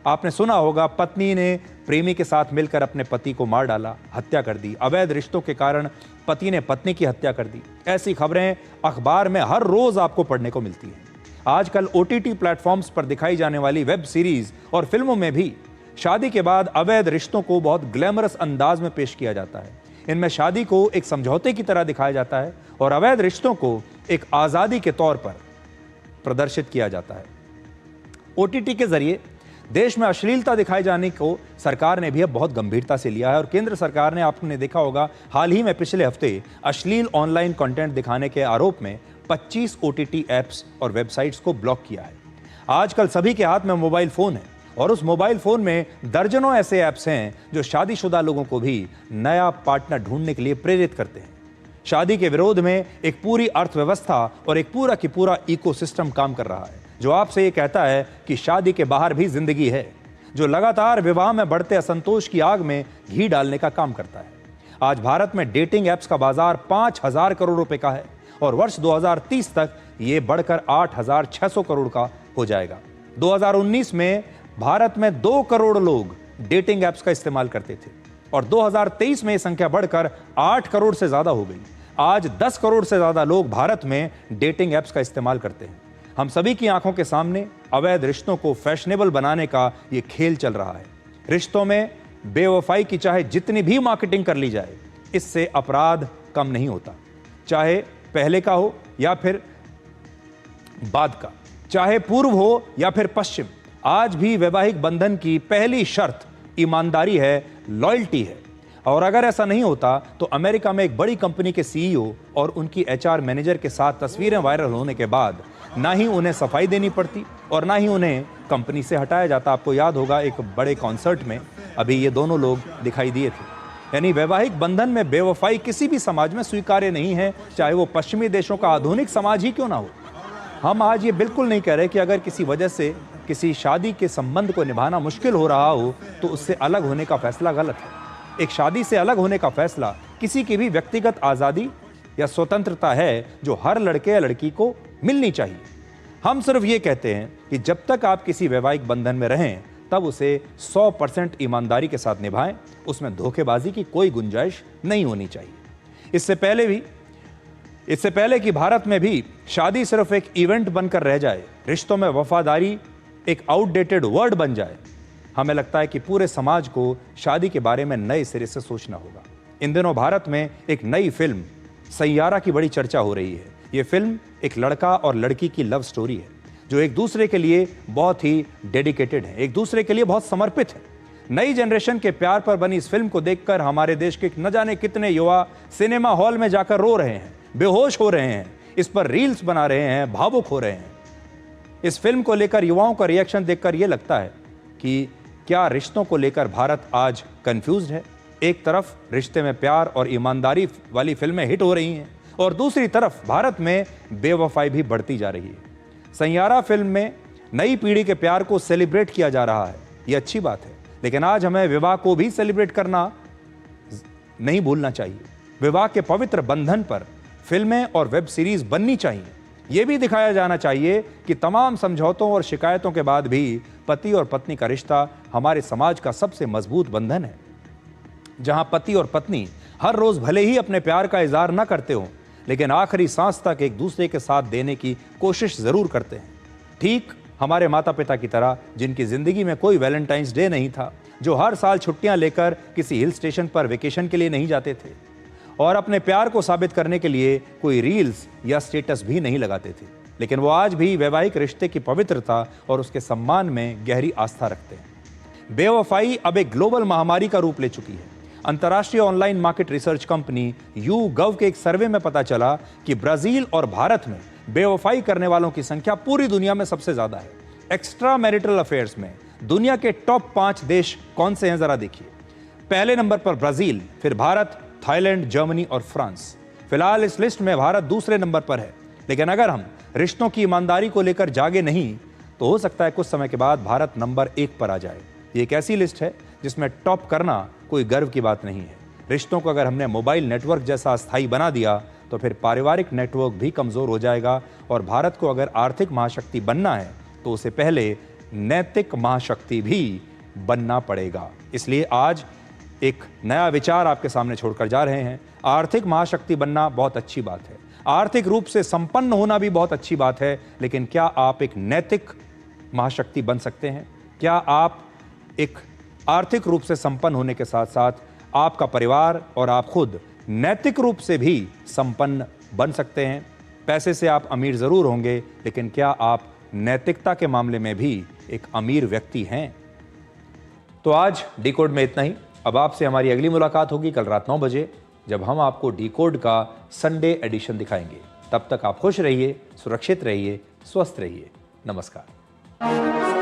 आपने सुना होगा, पत्नी ने प्रेमी के साथ मिलकर अपने पति को मार डाला, हत्या कर दी। अवैध रिश्तों के कारण पति ने पत्नी की हत्या कर दी। ऐसी खबरें अखबार में हर रोज आपको पढ़ने को मिलती हैं। आजकल OTT प्लेटफॉर्म्स पर दिखाई जाने वाली वेब सीरीज और फिल्मों में भी शादी के बाद अवैध रिश्तों को बहुत ग्लैमरस अंदाज में पेश किया जाता है। इनमें शादी को एक समझौते की तरह दिखाया जाता है और अवैध रिश्तों को एक आजादी के तौर पर प्रदर्शित किया जाता है। OTT के जरिए देश में अश्लीलता दिखाए जाने को सरकार ने भी अब बहुत गंभीरता से लिया है और केंद्र सरकार ने, आपने देखा होगा, हाल ही में पिछले हफ्ते अश्लील ऑनलाइन कंटेंट दिखाने के आरोप में 25 OTT ऐप्स और वेबसाइट्स को ब्लॉक किया है। आजकल सभी के हाथ में मोबाइल फोन है और उस मोबाइल फोन में दर्जनों ऐसे ऐप्स हैं जो शादीशुदा लोगों को भी नया पार्टनर ढूंढने के लिए प्रेरित करते हैं। शादी के विरोध में एक पूरी अर्थव्यवस्था और एक पूरा की पूरा इकोसिस्टम काम कर रहा है जो आपसे ये कहता है कि शादी के बाहर भी जिंदगी है, जो लगातार विवाह में बढ़ते असंतोष की आग में घी डालने का काम करता है। आज भारत में डेटिंग ऐप्स का बाजार 5,000 करोड़ रुपए का है और वर्ष 2030 तक ये बढ़कर 8,600 करोड़ का हो जाएगा। 2019 में भारत में 2 करोड़ लोग डेटिंग ऐप्स का इस्तेमाल करते थे और 2023 में यह संख्या बढ़कर 8 करोड़ से ज्यादा हो गई। आज 10 करोड़ से ज्यादा लोग भारत में डेटिंग ऐप्स का इस्तेमाल करते हैं। हम सभी की आंखों के सामने अवैध रिश्तों को फैशनेबल बनाने का ये खेल चल रहा है। रिश्तों में बेवफाई की चाहे जितनी भी मार्केटिंग कर ली जाए, इससे अपराध कम नहीं होता, चाहे पहले का हो या फिर बाद का, चाहे पूर्व हो या फिर पश्चिम। आज भी वैवाहिक बंधन की पहली शर्त ईमानदारी है, लॉयल्टी है। और अगर ऐसा नहीं होता तो अमेरिका में एक बड़ी कंपनी के CEO और उनकी HR मैनेजर के साथ तस्वीरें वायरल होने के बाद ना ही उन्हें सफाई देनी पड़ती और ना ही उन्हें कंपनी से हटाया जाता। आपको याद होगा, एक बड़े कॉन्सर्ट में अभी ये दोनों लोग दिखाई दिए थे। यानी वैवाहिक बंधन में बेवफाई किसी भी समाज में स्वीकार्य नहीं है, चाहे वो पश्चिमी देशों का आधुनिक समाज ही क्यों ना हो। हम आज ये बिल्कुल नहीं कह रहे कि अगर किसी वजह से किसी शादी के संबंध को निभाना मुश्किल हो रहा हो तो उससे अलग होने का फैसला गलत है। एक शादी से अलग होने का फैसला किसी की भी व्यक्तिगत आज़ादी या स्वतंत्रता है जो हर लड़के या लड़की को मिलनी चाहिए। हम सिर्फ ये कहते हैं कि जब तक आप किसी वैवाहिक बंधन में रहें तब उसे 100% ईमानदारी के साथ निभाएं, उसमें धोखेबाजी की कोई गुंजाइश नहीं होनी चाहिए। इससे पहले कि भारत में भी शादी सिर्फ एक इवेंट बनकर रह जाए, रिश्तों में वफादारी एक आउटडेटेड वर्ड बन जाए, हमें लगता है कि पूरे समाज को शादी के बारे में नए सिरे से सोचना होगा। इन दिनों भारत में एक नई फिल्म सैयारा की बड़ी चर्चा हो रही है। ये फिल्म एक लड़का और लड़की की लव स्टोरी है जो एक दूसरे के लिए बहुत ही डेडिकेटेड है, एक दूसरे के लिए बहुत समर्पित है। नई जनरेशन के प्यार पर बनी इस फिल्म को देखकर हमारे देश के न जाने कितने युवा सिनेमा हॉल में जाकर रो रहे हैं, बेहोश हो रहे हैं, इस पर रील्स बना रहे हैं, भावुक हो रहे हैं। इस फिल्म को लेकर युवाओं का रिएक्शन देखकर यह लगता है कि क्या रिश्तों को लेकर भारत आज कंफ्यूज्ड है। एक तरफ रिश्ते में प्यार और ईमानदारी वाली फिल्में हिट हो रही हैं और दूसरी तरफ भारत में बेवफाई भी बढ़ती जा रही है। सैयारा फिल्म में नई पीढ़ी के प्यार को सेलिब्रेट किया जा रहा है, ये अच्छी बात है, लेकिन आज हमें विवाह को भी सेलिब्रेट करना नहीं भूलना चाहिए। विवाह के पवित्र बंधन पर फिल्में और वेब सीरीज बननी चाहिए। यह भी दिखाया जाना चाहिए कि तमाम समझौतों और शिकायतों के बाद भी पति और पत्नी का रिश्ता हमारे समाज का सबसे मजबूत बंधन है, जहां पति और पत्नी हर रोज भले ही अपने प्यार का इजहार न करते हो, लेकिन आखिरी सांस तक एक दूसरे के साथ देने की कोशिश जरूर करते हैं। ठीक हमारे माता पिता की तरह, जिनकी जिंदगी में कोई वैलेंटाइंस डे नहीं था, जो हर साल छुट्टियां लेकर किसी हिल स्टेशन पर वेकेशन के लिए नहीं जाते थे और अपने प्यार को साबित करने के लिए कोई रील्स या स्टेटस भी नहीं लगाते थे, लेकिन वो आज भी वैवाहिक रिश्ते की पवित्रता और उसके सम्मान में गहरी आस्था रखते हैं। बेवफाई अब एक ग्लोबल महामारी का रूप ले चुकी है। अंतर्राष्ट्रीय online market research company YouGov के एक सर्वे में पता चला कि ब्राजील और भारत में बेवफाई करने वालों की संख्या पूरी दुनिया में सबसे ज्यादा है। एक्स्ट्रा मैरिटल अफेयर्स में दुनिया के टॉप 5 देश कौन से हैं, जरा देखिए। पहले नंबर पर ब्राजील, फिर भारत, थाईलैंड, जर्मनी और फ्रांस। फिलहाल इस लिस्ट में भारत दूसरे नंबर पर है, लेकिन अगर हम रिश्तों की ईमानदारी को लेकर जागे नहीं तो हो सकता है कुछ समय के बाद भारत नंबर 1 पर आ जाए। ये एक ऐसी लिस्ट है जिसमें टॉप करना कोई गर्व की बात नहीं है। रिश्तों को अगर हमने मोबाइल नेटवर्क जैसा अस्थायी बना दिया तो फिर पारिवारिक नेटवर्क भी कमजोर हो जाएगा और भारत को अगर आर्थिक महाशक्ति बनना है तो उसे पहले नैतिक महाशक्ति भी बनना पड़ेगा। इसलिए आज एक नया विचार आपके सामने छोड़कर जा रहे हैं। आर्थिक महाशक्ति बनना बहुत अच्छी बात है, आर्थिक रूप से संपन्न होना भी बहुत अच्छी बात है, लेकिन क्या आप एक नैतिक महाशक्ति बन सकते हैं? क्या आप एक आर्थिक रूप से संपन्न होने के साथ साथ आपका परिवार और आप खुद नैतिक रूप से भी संपन्न बन सकते हैं? पैसे से आप अमीर जरूर होंगे, लेकिन क्या आप नैतिकता के मामले में भी एक अमीर व्यक्ति हैं? तो आज डिकोड में इतना ही। अब आपसे हमारी अगली मुलाकात होगी कल रात 9 बजे, जब हम आपको डिकोड का संडे एडिशन दिखाएंगे। तब तक आप खुश रहिए, सुरक्षित रहिए, स्वस्थ रहिए। नमस्कार।